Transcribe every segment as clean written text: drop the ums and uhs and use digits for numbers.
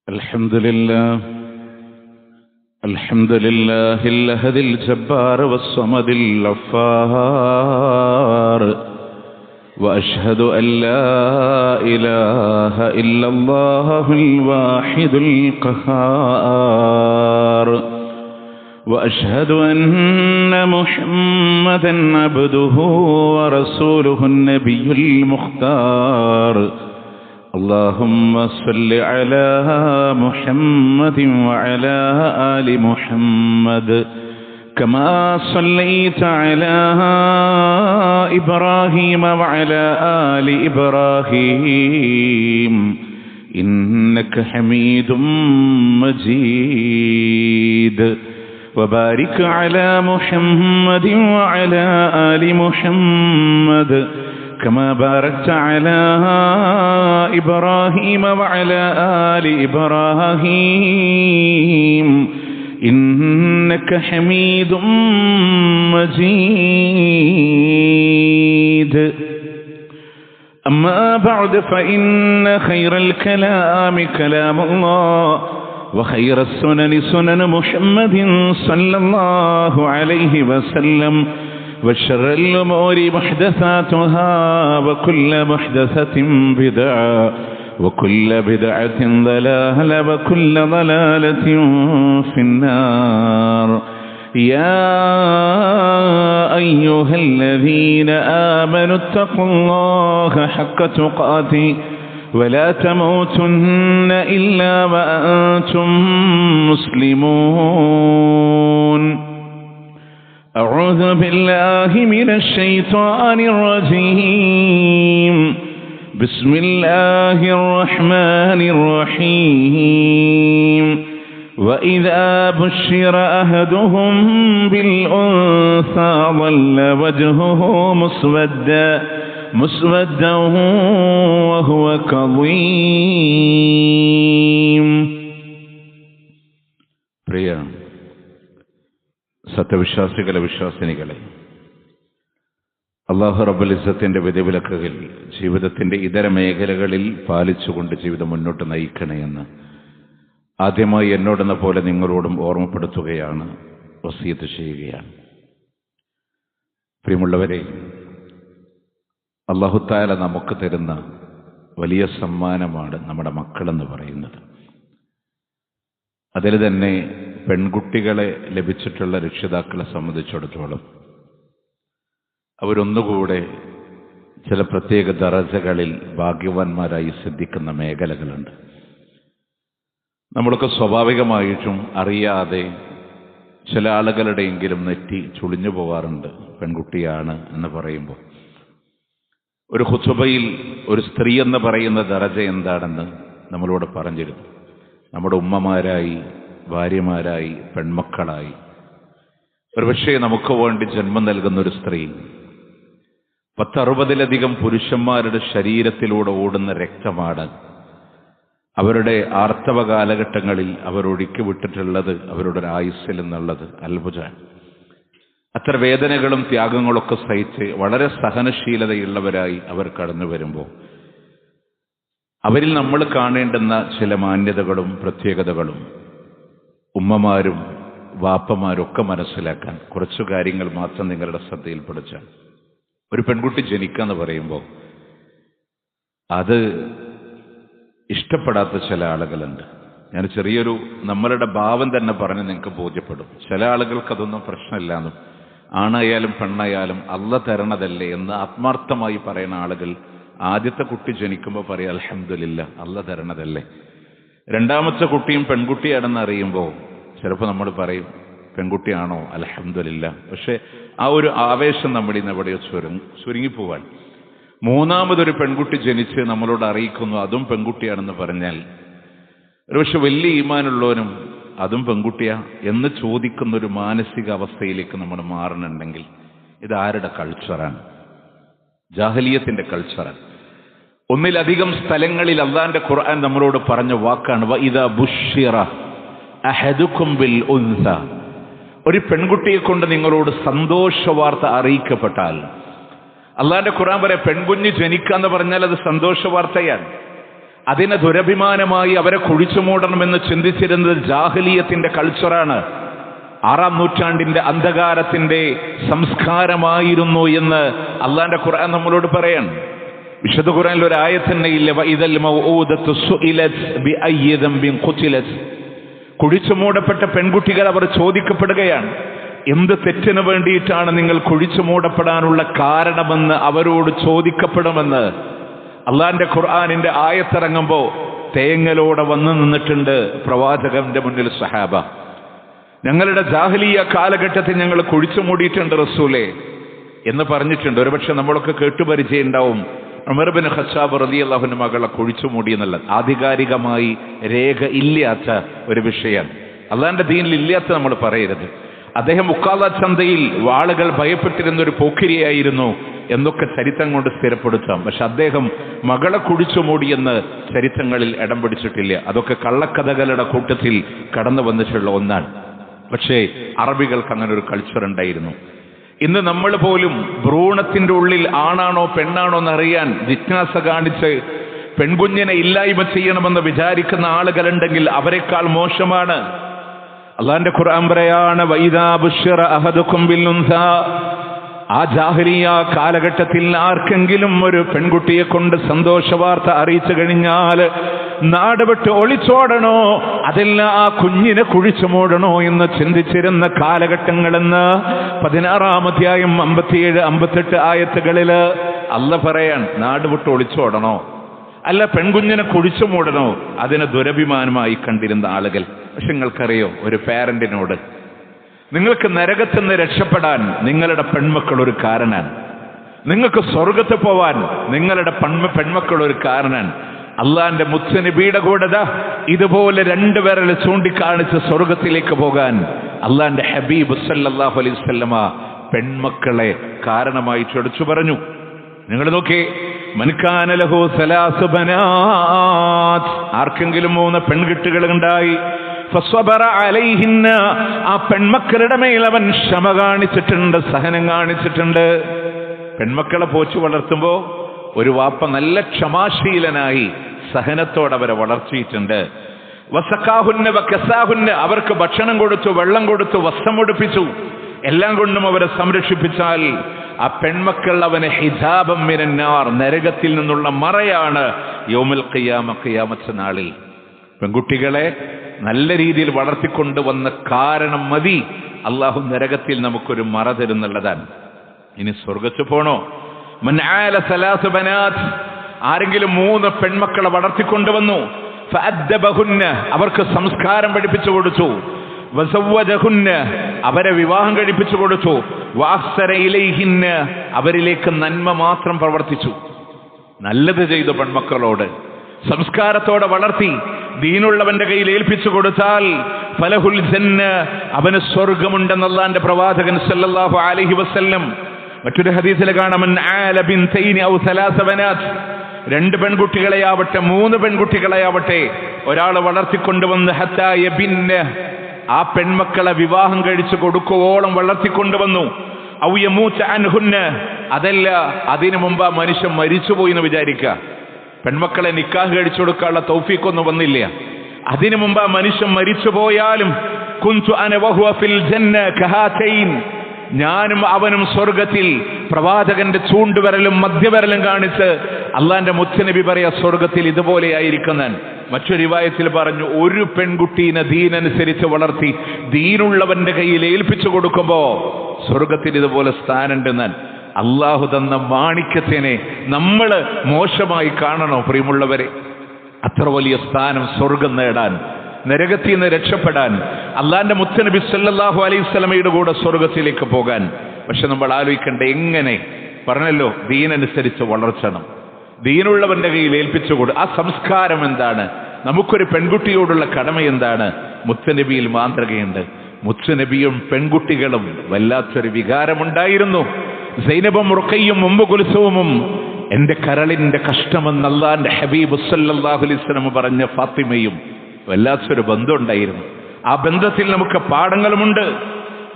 الحمد لله الأحد الجبار والصمد الغفار، وأشهد أن لا إله إلا الله الواحد القهار، وأشهد أن محمدا عبده ورسوله النبي المختار. اللهم صل على محمد وعلى آل محمد كما صليت على إبراهيم وعلى آل إبراهيم إنك حميد مجيد. وبارك على محمد وعلى آل محمد كما باركت على إبراهيم وعلى آل إبراهيم إنك حميد مجيد. أما بعد فإن خير الكلام كلام الله، وخير السنن سنن محمد صلى الله عليه وسلم، وشر الأمور محدثاتها، وكل محدثة بدعة، وكل بدعة ضلالة، وكل ضلالة في النار. يا أيها الذين آمنوا اتقوا الله حق تقاته ولا تموتن إلا وأنتم مسلمون. أعوذ بالله من الشيطان الرجيم. بسم الله الرحمن الرحيم. وإذا بشر أحدهم بالأنثى ظل وجهه مسودا وهو كظيم. പ്രിയ സത്യവിശ്വാസികളെ, വിശ്വാസിനികളെ, അല്ലാഹു റബ്ബുൽ ഇസ്സത്തിന്റെ വിധിവിലക്കുകൾ ജീവിതത്തിന്റെ ഇതര മേഖലകളിൽ പാലിച്ചുകൊണ്ട് ജീവിതം മുന്നോട്ട് നയിക്കണേ എന്ന് ആദ്യമായി എന്നോടെന്ന പോലെ നിങ്ങളോടും ഓർമ്മപ്പെടുത്തുകയാണ്, വസിയത്ത് ചെയ്യുകയാണ്. പ്രിയമുള്ളവരെ, അല്ലാഹു തആല നമുക്ക് തരുന്ന വലിയ സമ്മാനമാണ് നമ്മുടെ മക്കളെന്ന് പറയുന്നത്. അതിൽ തന്നെ പെൺകുട്ടികളെ ലഭിച്ചിട്ടുള്ള രക്ഷിതാക്കളെ സംബന്ധിച്ചിടത്തോളം അവരൊന്നുകൂടെ ചില പ്രത്യേക ദറജകളിൽ ഭാഗ്യവാന്മാരായി സിദ്ധിക്കുന്ന മേഖലകളുണ്ട്. നമ്മളൊക്കെ സ്വാഭാവികമായിട്ടും അറിയാതെ ചില ആളുകളുടെയെങ്കിലും നെറ്റി ചുളിഞ്ഞു പോകാറുണ്ട് പെൺകുട്ടിയാണ് എന്ന് പറയുമ്പോൾ. ഒരു ഖുതുബയിൽ ഒരു സ്ത്രീ എന്ന് പറയുന്ന ദറജ എന്താണെന്ന് നമ്മളോട് പറഞ്ഞിരുന്നു. നമ്മുടെ ഉമ്മമാരായി, ഭാര്യമാരായി, പെൺമക്കളായി, ഒരുപക്ഷെ നമുക്ക് വേണ്ടി ജന്മം നൽകുന്ന ഒരു സ്ത്രീ 10-60-ലധികം പുരുഷന്മാരുടെ ശരീരത്തിലൂടെ ഓടുന്ന രക്തമാണ് അവരുടെ ആർത്തവ കാലഘട്ടങ്ങളിൽ അവരൊഴുക്കി വിട്ടിട്ടുള്ളത്, അവരുടെ ഒരു ആയുസ്സിൽ എന്നുള്ളത് അത്ഭുതമാണ്. അത്ര വേദനകളും ത്യാഗങ്ങളൊക്കെ സഹിച്ച് വളരെ സഹനശീലതയുള്ളവരായി അവർ കടന്നു വരുമ്പോൾ അവരിൽ നമ്മൾ കാണേണ്ടുന്ന ചില മാന്യതകളും പ്രത്യേകതകളും ഉമ്മമാരും വാപ്പമാരും ഒക്കെ മനസ്സിലാക്കാൻ കുറച്ചു കാര്യങ്ങൾ മാത്രം നിങ്ങളുടെ ശ്രദ്ധയിൽപ്പെടുത്താൻ. ഒരു പെൺകുട്ടി ജനിക്കാന്ന് പറയുമ്പോൾ അത് ഇഷ്ടപ്പെടാത്ത ചില ആളുകളുണ്ട്. ഞാൻ ചെറിയൊരു നമ്മളുടെ ഭാവം തന്നെ പറഞ്ഞ് നിങ്ങൾക്ക് ബോധ്യപ്പെടും. ചില ആളുകൾക്ക് അതൊന്നും പ്രശ്നമില്ലാന്നും, ആണായാലും പെണ്ണായാലും അള്ള തരണതല്ലേ എന്ന് ആത്മാർത്ഥമായി പറയുന്ന ആളുകൾ ആദ്യത്തെ കുട്ടി ജനിക്കുമ്പോൾ പറയാം അൽഹംദുലില്ലാ, അള്ള തരണതല്ലേ. രണ്ടാമത്തെ കുട്ടിയും പെൺകുട്ടിയാണെന്ന് അറിയുമ്പോൾ ചിലപ്പോൾ നമ്മൾ പറയും പെൺകുട്ടിയാണോ, അൽഹംദുലില്ലാ. പക്ഷെ ആ ഒരു ആവേശം നമ്മുടെ ഇന്ന് എവിടെയോ ചുരുങ്ങിപ്പോവാൻ. മൂന്നാമതൊരു പെൺകുട്ടി ജനിച്ച് നമ്മളോട് അറിയിക്കുന്നു അതും പെൺകുട്ടിയാണെന്ന് പറഞ്ഞാൽ ഒരുപക്ഷെ വലിയ ഈമാനുള്ളവനും അതും പെൺകുട്ടിയാ എന്ന് ചോദിക്കുന്നൊരു മാനസിക അവസ്ഥയിലേക്ക് നമ്മൾ മാറണമെങ്കിൽ ഇത് ആരുടെ കൾച്ചറാണ്? ജാഹലിയത്തിന്റെ കൾച്ചറാണ്. ഒന്നിലധികം സ്ഥലങ്ങളിൽ അല്ലാഹുവിന്റെ ഖുർആൻ നമ്മളോട് പറഞ്ഞ വാക്കാണ് വഇദാ ബുശ്ശിറ അഹദുകും ബിൽ ഉൻസ. ഒരു പെൺകുട്ടിയെ കൊണ്ട് നിങ്ങളോട് സന്തോഷ വാർത്ത അറിയിക്കപ്പെട്ടാൽ, അള്ളാന്റെ ഖുർആൻ പറയാം പെൺകുഞ്ഞ് ജനിക്കാന്ന് പറഞ്ഞാൽ അത് സന്തോഷ വാർത്തയാണ്. അതിനെ ദുരഭിമാനമായി അവരെ കുഴിച്ചു മൂടണമെന്ന് ചിന്തിച്ചിരുന്നത് ജാഹിലിയത്തിന്റെ കൾച്ചറാണ്. 6-ാം നൂറ്റാണ്ടിന്റെ അന്ധകാരത്തിന്റെ സംസ്കാരമായിരുന്നു എന്ന് അള്ളാന്റെ ഖുർആൻ നമ്മളോട് പറയാൻ. വിശുദ്ധ ഖുർആനിൽ ഒരു ആയത്ത് തന്നെ ഇല്ല, വഇദൽ മൗഊദതു സുഇലത് ബിഅയ്യി ദംബിൻ ഖുതിലത്. കുഴിച്ചു മൂടപ്പെട്ട പെൺകുട്ടികൾ അവർ ചോദിക്കപ്പെടുകയാണ്, എന്ത് തെറ്റിന് വേണ്ടിയിട്ടാണ് നിങ്ങൾ കുഴിച്ചു മൂടപ്പെടാനുള്ള കാരണമെന്ന് അവരോട് ചോദിക്കപ്പെടുമെന്ന്. അള്ളാന്റെ ഖുർആനിന്റെ ആയത്തിറങ്ങുമ്പോ തേങ്ങലോടെ വന്നു നിന്നിട്ടുണ്ട് പ്രവാചകന്റെ മുന്നിൽ സഹാബ. ഞങ്ങളുടെ ജാഹിലിയ കാലഘട്ടത്തിൽ ഞങ്ങൾ കുഴിച്ചു മൂടിയിട്ടുണ്ട് റസൂലേ എന്ന് പറഞ്ഞിട്ടുണ്ട്. ഒരുപക്ഷെ നമ്മളൊക്കെ കേട്ടുപരിചയം ഉണ്ടാവും, ഉമർ ബിൻ ഖത്താബ് റളിയല്ലാഹു അൻഹു മകളെ കുഴിച്ചു മൂടി എന്നുള്ളത്. ആധികാരികമായി രേഖ ഇല്ലാത്ത ഒരു വിഷയമാണ്, അള്ളാന്റെ ദീനിൽ ഇല്ലാത്ത നമ്മൾ പറയരുത്. അദ്ദേഹം മുക്കാല ചന്തയിൽ വാളുകൾ ഭയപ്പെട്ടിരുന്ന ഒരു പോക്കിരിയായിരുന്നു എന്നൊക്കെ ചരിത്രം കൊണ്ട് സ്ഥിരപ്പെടുത്താം. പക്ഷെ അദ്ദേഹം മകളെ കുഴിച്ചു മൂടിയെന്ന് ചരിത്രങ്ങളിൽ ഇടം പിടിച്ചിട്ടില്ല. അതൊക്കെ കള്ളക്കഥകളുടെ കൂട്ടത്തിൽ കടന്നു വന്നിട്ടുള്ള ഒന്നാണ്. പക്ഷേ അറബികൾക്ക് അങ്ങനെ ഒരു കൾച്ചർ ഉണ്ടായിരുന്നു. ഇന്ന് നമ്മൾ പോലും ഭ്രൂണത്തിന്റെ ഉള്ളിൽ ആണാണോ പെണ്ണാണോ എന്നറിയാൻ ജിജ്ഞാസ കാണിച്ച് പെൺകുഞ്ഞിനെ ഇല്ലായ്മ ചെയ്യണമെന്ന് വിചാരിക്കുന്ന ആളുകളുണ്ടെങ്കിൽ അവരെക്കാൾ മോശമാണ്. അള്ളാന്റെ ഖുർആൻ പറയാണ്, വൈദാ ബുശ്ശിറ അഹദുക്കും ബിൽ ഉൻസാ. ആ ജാഹിലിയ കാലഘട്ടത്തിൽ ആർക്കെങ്കിലും ഒരു പെൺകുട്ടിയെ കൊണ്ട് സന്തോഷ വാർത്ത അറിയിച്ചു കഴിഞ്ഞാൽ നാട് വിട്ട് ഒളിച്ചോടണോ അതല്ല ആ കുഞ്ഞിനെ കുഴിച്ചു മൂടണോ എന്ന് ചിന്തിച്ചിരുന്ന കാലഘട്ടങ്ങളെന്ന് 16-ാം അധ്യായം 57-58 ആയത്തുകളില് അല്ല പറയാൻ, നാട് വിട്ട് ഒളിച്ചോടണോ അല്ല പെൺകുഞ്ഞിനെ കുഴിച്ചു മൂടണോ അതിനെ ദുരഭിമാനമായി കണ്ടിരുന്ന ആളുകൾ. പക്ഷെ നിങ്ങൾക്കറിയോ, ഒരു പാരന്റിനോട് നിങ്ങൾക്ക് നരകത്തിൽ നിന്ന് രക്ഷപ്പെടാൻ നിങ്ങളുടെ പെൺമക്കൾ ഒരു കാരണൻ, നിങ്ങൾക്ക് സ്വർഗത്ത് പോവാൻ നിങ്ങളുടെ പെൺമക്കൾ ഒരു കാരണൻ. അള്ളാന്റെ മുത്തുനബിയുടെ കൂടെ ഇതുപോലെ 2 വിരൽ ചൂണ്ടിക്കാണിച്ച് സ്വർഗത്തിലേക്ക് പോകാൻ അള്ളാന്റെ ഹബീബ് സല്ലല്ലാഹു അലൈഹി വസല്ലമ പെൺമക്കളെ കാരണമായി ചൊടിച്ചു പറഞ്ഞു. നിങ്ങൾ നോക്കി, മൻകാന ലഹു സലാസു ബനാത്, ആർക്കെങ്കിലും 3 പെൺകുട്ടികൾ ഉണ്ടായി, ഫസ്വബറ അലൈഹിന്ന, ആ പെൺമക്കളുടെ മേൽ അവൻ ക്ഷമ കാണിച്ചിട്ടുണ്ട്, സഹനം കാണിച്ചിട്ടുണ്ട്. പെൺമക്കളെ പോച്ചു വളർത്തുമ്പോ ഒരു വാപ്പ നല്ല ക്ഷമാശീലനായി സഹനത്തോടെ അവരെ വളർത്തിയിട്ടുണ്ട്. വസഖാഹുന്ന വകസാഹുന്ന, അവർക്ക് ഭക്ഷണം കൊടുത്തു, വെള്ളം കൊടുത്തു, വസ്ത്രം ഉടുപ്പിച്ചു, എല്ലാം കൊണ്ടും അവരെ സംരക്ഷിപ്പിച്ചാൽ ആ പെൺമക്കൾ അവന് ഹിജാബം മിനന്നാർ, നരകത്തിൽ നിന്നുള്ള മറയാണ് യൗമുൽ ഖിയാമ, ഖിയാമത്ത് നാളിൽ. പെൺകുട്ടികളെ നല്ല രീതിയിൽ വളർത്തിക്കൊണ്ടുവന്ന കാരണം മതി അള്ളാഹു നരകത്തിൽ നമുക്കൊരു മറ തരുന്നുള്ളതാണ്. ഇനി സ്വർഗത്ത് പോണോ? മൻ ആല സലാസ ബനാത്, ആരെങ്കിലും 3 പെൺമക്കളെ വളർത്തിക്കൊണ്ടുവന്നു, ഫഅദ്ദബഹുന്ന, അവർക്ക് സംസ്കാരം പഠിപ്പിച്ചു കൊടുത്തു, വസവ്വജഹുന്ന, അവരെ വിവാഹം കഴിപ്പിച്ചു കൊടുത്തു, വഅഹ്സന ഇലൈഹിന്ന, അവരിലേക്ക് നന്മ മാത്രം പ്രവർത്തിച്ചു, നല്ലത് ചെയ്തു, പെൺമക്കളോട് സംസ്കാരത്തോടെ വളർത്തി, ദീനുള്ളവന്റെ കയ്യിൽ ഏൽപ്പിച്ചു കൊടുത്താൽ ഫലഹുൽ ജന്ന, അവന് സ്വർഗമുണ്ടെന്ന് അല്ലാഹുവിന്റെ പ്രവാചകൻ സല്ലല്ലാഹു അലൈഹി വസല്ലം മറ്റൊരു ഹദീസിൽ കാണാം, മൻ ആല ബിൻതൈനി ഔ സലാസ ബനാത്, 2 പെൺകുട്ടികളെയാവട്ടെ 3 പെൺകുട്ടികളെയാവട്ടെ ഒരാൾ വളർത്തിക്കൊണ്ടുവന്ന് ഹത്താ യബിന്ന, ആ പെൺമക്കളെ വിവാഹം കഴിച്ചു കൊടുക്കുവോളം വളർത്തിക്കൊണ്ടുവന്നു, ഔ യമൂത അൻഹുന്ന, അതല്ല അതിനു മുമ്പ് ആ മനുഷ്യൻ മരിച്ചുപോയി എന്ന് വിചാരിക്കുക, പെൺമക്കളെ നിക്കാഹ് കഴിച്ചു കൊടുക്കാനുള്ള തൗഫീഖൊന്നും വന്നില്ല, അതിനു മുമ്പ് ആ മനുഷ്യൻ മരിച്ചുപോയാലും കുന്തു അന വഹുവ ഫിൽ ജന്ന കഹാതൈൻ, ഞാനും അവനും സ്വർഗത്തിൽ, പ്രവാചകന്റെ ചൂണ്ടുവിരലും മധ്യവിരലും കാണിച്ച് അള്ളാന്റെ മുത്തുനബി പറയാ സ്വർഗത്തിൽ ഇതുപോലെയായിരിക്കുന്നൻ. മറ്റൊരു റിവായത്തിൽ പറഞ്ഞു, ഒരു പെൺകുട്ടീനെ ദീനനുസരിച്ച് വളർത്തി ദീനുള്ളവന്റെ കയ്യിൽ ഏൽപ്പിച്ചു കൊടുക്കുമ്പോ സ്വർഗത്തിൽ ഇതുപോലെ സ്ഥാനമുണ്ടെന്നാൻ. അള്ളാഹു തന്ന മാണിക്യത്തിനെ നമ്മൾ മോശമായി കാണണോ പ്രിയമുള്ളവരെ? അത്ര വലിയ സ്ഥാനം സ്വർഗം നേടാൻ, നരകത്തിൽ നിന്ന് രക്ഷപ്പെടാൻ, അള്ളാന്റെ മുത്തുനബി സല്ലല്ലാഹു അലൈഹി വസല്ലമയുടെ കൂടെ സ്വർഗത്തിലേക്ക് പോകാൻ. പക്ഷെ നമ്മൾ ആലോചിക്കേണ്ട, എങ്ങനെ പറഞ്ഞല്ലോ, ദീനനുസരിച്ച് വളർച്ചണം, ദീനുള്ളവന്റെ കയ്യിൽ ഏൽപ്പിച്ചുകൊടു. ആ സംസ്കാരം എന്താണ്? നമുക്കൊരു പെൺകുട്ടിയോടുള്ള കടമ എന്താണ്? മുത്തുനബിയിൽ മാതൃകയുണ്ട്. മുത്തുനബിയും പെൺകുട്ടികളും വല്ലാത്തൊരു വികാരമുണ്ടായിരുന്നു. സൈനബും റുഖയ്യും ഉമ്മു കുൽസൂമും എന്റെ കരളിന്റെ കഷ്ടമെന്ന് അല്ലാഹുവിന്റെ ഹബീബ് സല്ലല്ലാഹു അലൈഹി വസല്ലം പറഞ്ഞ ഫാത്തിമയും വല്ലാത്തൊരു ബന്ധമുണ്ടായിരുന്നു. ആ ബന്ധത്തിൽ നമുക്ക് പാഠങ്ങളുമുണ്ട്.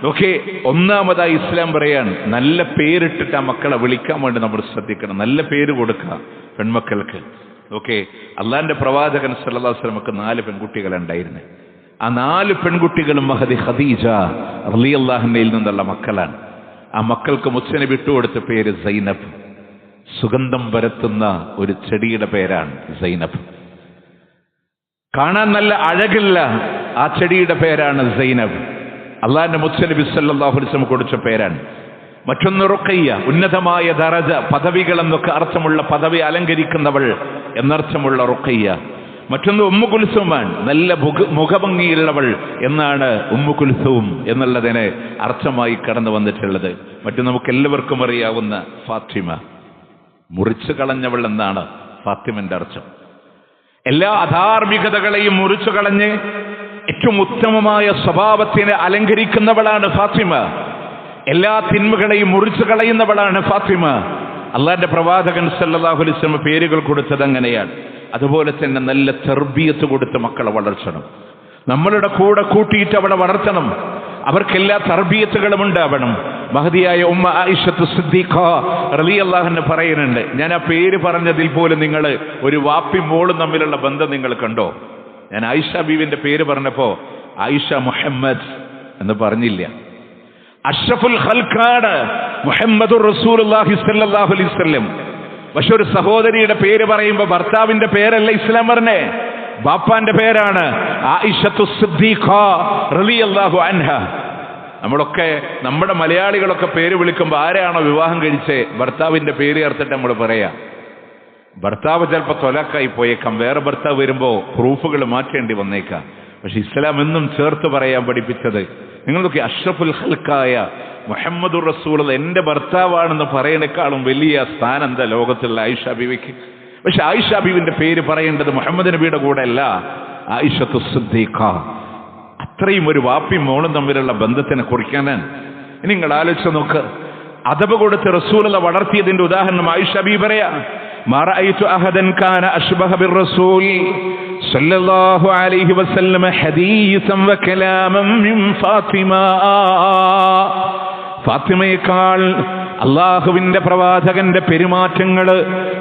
ഓക്കെ, ഒന്നാമതായി ഇസ്ലാം പറയാൻ, നല്ല പേരിട്ടിട്ട് ആ മക്കളെ വിളിക്കാൻ വേണ്ടി നമ്മൾ ശ്രദ്ധിക്കണം. നല്ല പേര് കൊടുക്കുക പെൺമക്കൾക്ക്. ഓക്കെ, അള്ളാന്റെ പ്രവാചകൻ സല്ലല്ലാഹു അലൈഹി വസല്ലമക്ക് 4 പെൺകുട്ടികളുണ്ടായിരുന്നു. ആ 4 പെൺകുട്ടികളും മഹദി ഖദീജ റളിയല്ലാഹു അൻഹയിൽ നിന്നുള്ള മക്കളാണ്. ആ മക്കൾക്ക് മുസ്നബി ഇട്ടുകൊടുത്ത പേര് സൈനബ്. സുഗന്ധം പരത്തുന്ന ഒരു ചെടിയുടെ പേരാണ് സൈനബ്. കാണാൻ നല്ല അഴകുള്ള ആ ചെടിയുടെ പേരാണ് സൈനബ്. അള്ളാന്റെ മുസ്നബി സല്ലല്ലാഹു അലൈഹി വസല്ലം കൊടുത്ത പേരാണ്. മറ്റൊന്ന് റുഖയ്യ, ഉന്നതമായ ദറജ, പദവികൾ എന്നൊക്കെ അർത്ഥമുള്ള പദവി അലങ്കരിക്കുന്നവൾ എന്നർത്ഥമുള്ള റുഖയ്യ. മറ്റൊന്ന് ഉമ്മു കുൽസൂമാണ്, നല്ല മുഖഭംഗിയുള്ളവൾ എന്നാണ് ഉമ്മു കുൽസൂം എന്നുള്ളതിന് അർത്ഥമായി കടന്നു വന്നിട്ടുള്ളത്. മറ്റു നമുക്ക് എല്ലാവർക്കും അറിയാവുന്ന ഫാത്തിമ, മുറിച്ചു കളഞ്ഞവൾ എന്നാണ് ഫാത്തിമന്റെ അർത്ഥം. എല്ലാ അധാർമികതകളെയും മുറിച്ചു കളഞ്ഞ് ഏറ്റവും ഉത്തമമായ സ്വഭാവത്തിനെ അലങ്കരിക്കുന്നവളാണ് ഫാത്തിമ. എല്ലാ തിന്മകളെയും മുറിച്ചു കളയുന്നവളാണ് ഫാത്തിമ. അള്ളാന്റെ പ്രവാചകൻ സല്ലല്ലാഹു അലൈഹി വസല്ലം പേരുകൾ കൊടുത്തത് അങ്ങനെയാണ്. അതുപോലെ തന്നെ നല്ല തർബിയത്ത് കൊടുത്ത് മക്കളെ വളർത്തണം. നമ്മളുടെ കൂടെ കൂട്ടിയിട്ട് അവളെ വളർത്തണം. അവർക്കെല്ലാ തർബിയത്തുകളും ഉണ്ടാവണം. മഹദിയായ ഉമ്മ ആയിഷത്തു സിദ്ദീഖ റളിയല്ലാഹു അൻഹ പറയുന്നുണ്ട്, ഞാൻ ആ പേര് പറഞ്ഞതിൽ പോലും നിങ്ങൾ ഒരു വാപ്പി മോളും തമ്മിലുള്ള ബന്ധം നിങ്ങൾ കണ്ടോ? ഞാൻ ആയിഷ ബീവിന്റെ പേര് പറഞ്ഞപ്പോ ആയിഷ മുഹമ്മദ് എന്ന് പറഞ്ഞില്ല. അഷ്റഫുൽ ഖൽഖാണ് മുഹമ്മദുർ റസൂലുള്ളാഹി സ്വല്ലല്ലാഹു അലൈഹി വസല്ലം. പക്ഷെ ഒരു സഹോദരിയുടെ പേര് പറയുമ്പോ ഭർത്താവിന്റെ പേരല്ല ഇസ്ലാം പറഞ്ഞേ, ബാപ്പാന്റെ പേരാണ് ആയിഷത്തു സിദ്ദീഖ റളിയല്ലാഹു അൻഹ. നമ്മളൊക്കെ നമ്മുടെ മലയാളികളൊക്കെ പേര് വിളിക്കുമ്പോൾ ആരെയാണോ വിവാഹം കഴിച്ചേ ഭർത്താവിന്റെ പേര് ചേർത്തിട്ട് നമ്മൾ പറയാ. ഭർത്താവ് ചിലപ്പോൾ തൊലക്കായി പോയേക്കാം, വേറെ ഭർത്താവ് വരുമ്പോ പ്രൂഫുകൾ മാറ്റേണ്ടി വന്നേക്കാം. പക്ഷെ ഇസ്ലാം എന്നും ചേർത്ത് പറയാൻ പഠിപ്പിച്ചത്, നിങ്ങളൊക്കെ അഷ്റഫുൽ ഖൽഖായ മുഹമ്മദുർ റസൂൽ എന്റെ ഭർത്താവാണെന്ന് പറയണേക്കാളും വലിയ സ്ഥാനം എന്താ ലോകത്തുള്ള ആയിഷ ബീവിക്ക്? പക്ഷെ ആയിഷ ബീവിന്റെ പേര് പറയേണ്ടത് മുഹമ്മദ് നബിയുടെ കൂടെ അല്ല, ആയിഷത്തു സിദ്ദീഖ. അത്രയും ഒരു വാപ്പിയും മോളും തമ്മിലുള്ള ബന്ധത്തിനെ കുറിക്കാനാണ്. ഇനി നിങ്ങൾ ആലോചിച്ച് നോക്ക്, അദബ് കൊടുത്ത് റസൂലുള്ളാഹി വളർത്തിയതിന്റെ ഉദാഹരണം ആയിഷ ബീവി പറയാ, മാ റഅയ്തു അഹദൻ കാന അശ്ബഹ ബിർറസൂൽ സല്ലല്ലാഹു അലൈഹി വസല്ലം ഹദീസൻ വകലാമൻ മിൻ ഫാത്തിമ. ഫാത്തിമയേക്കാൾ അള്ളാഹുവിന്റെ പ്രവാചകന്റെ പെരുമാറ്റങ്ങള്,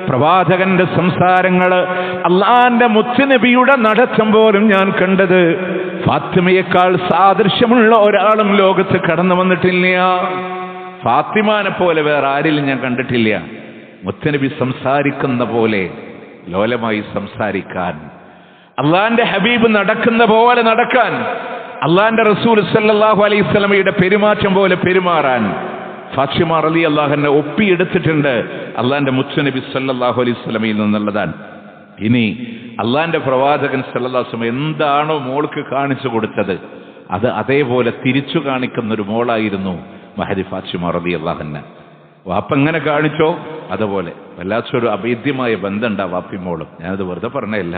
പ്രവാചകന്റെ സംസാരങ്ങള്, അള്ളാന്റെ മുത്തുനബിയുടെ നടത്തം പോലും ഞാൻ കണ്ടത് ഫാത്തിമയേക്കാൾ സാദൃശ്യമുള്ള ഒരാളും ലോകത്ത് കടന്നു വന്നിട്ടില്ല. ഫാത്തിമാനെ പോലെ വേറെ ആരിലും ഞാൻ കണ്ടിട്ടില്ല. മുത്തുനബി സംസാരിക്കുന്ന പോലെ ലോലമായി സംസാരിക്കാൻ, അള്ളാന്റെ ഹബീബ് നടക്കുന്ന പോലെ നടക്കാൻ, അള്ളാന്റെ റസൂൽ സല്ലല്ലാഹു അലൈഹി വസല്ലമയുടെ പെരുമാറ്റം പോലെ പെരുമാറാൻ ഫാത്തിമ റളിയല്ലാഹു അൻഹ ഒപ്പിയെടുത്തിട്ടുണ്ട് അള്ളാന്റെ മുത്തുനബി സല്ലല്ലാഹു അലൈഹി വസല്ലമയിൽ നിന്നുള്ളതാണ്. ഇനി അള്ളാന്റെ പ്രവാചകൻ സല്ലല്ലാഹു അലൈഹി വസല്ലം എന്താണോ മോൾക്ക് കാണിച്ചു കൊടുത്തത് അത് അതേപോലെ തിരിച്ചു കാണിക്കുന്ന ഒരു മോളായിരുന്നു മഹദി ഫാത്തിമ റളിയല്ലാഹു അൻഹ. വാപ്പ എങ്ങനെ കാണിച്ചോ അതുപോലെ വല്ലാത്തൊരു അഭേദ്യമായ ബന്ധമുണ്ട് ആ വാപ്പി മോളും. ഞാനത് വെറുതെ പറഞ്ഞല്ല.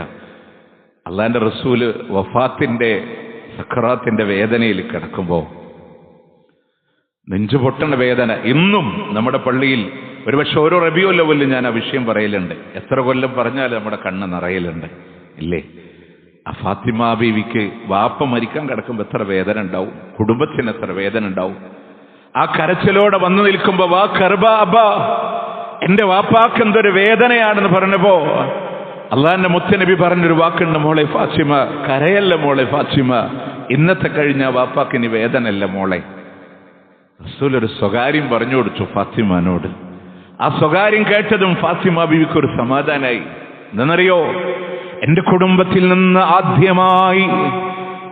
അള്ളാന്റെ റസൂല് വഫാത്തിന്റെ സക്കറാത്തിന്റെ വേദനയിൽ കിടക്കുമ്പോ നെഞ്ചുപൊട്ടണ വേദന ഇന്നും നമ്മുടെ പള്ളിയിൽ ഒരുപക്ഷെ ഓരോ റബീഉൽ അവ്വലിലും ഞാൻ ആ വിഷയം പറയലുണ്ട്. എത്ര കൊല്ലം പറഞ്ഞാലും നമ്മുടെ കണ്ണ് നിറയലുണ്ട് ഇല്ലേ? ആ ഫാത്തിമ ബീവിക്ക് വാപ്പ മരിക്കാൻ കിടക്കുമ്പോൾ എത്ര വേദന ഉണ്ടാവും, കുടുംബത്തിന് എത്ര വേദന ഉണ്ടാവും. ആ കരച്ചിലോടെ വന്നു നിൽക്കുമ്പോ വാ കർബ അബ, എന്റെ വാപ്പാക്ക് എന്തൊരു വേദനയാണെന്ന് പറഞ്ഞപ്പോ അള്ളാന്റെ മുത്തുനബി പറഞ്ഞൊരു വാക്കുണ്ട്, മോളെ ഫാത്തിമ കരയല്ല മോളെ ഫാത്തിമ, ഇന്നത്തെ കഴിഞ്ഞ വാപ്പാക്ക് ഇനി വേദനയല്ല മോളെ. റസൂൽ ഒരു സ്വകാര്യം പറഞ്ഞു കൊടുത്തു ഫാത്തിമാനോട്. ആ സ്വകാര്യം കേട്ടതും ഫാത്തിമ ബീവിക്ക് ഒരു സമാധാനായി. എന്താണെന്നറിയോ? എന്റെ കുടുംബത്തിൽ നിന്ന് ആദ്യമായി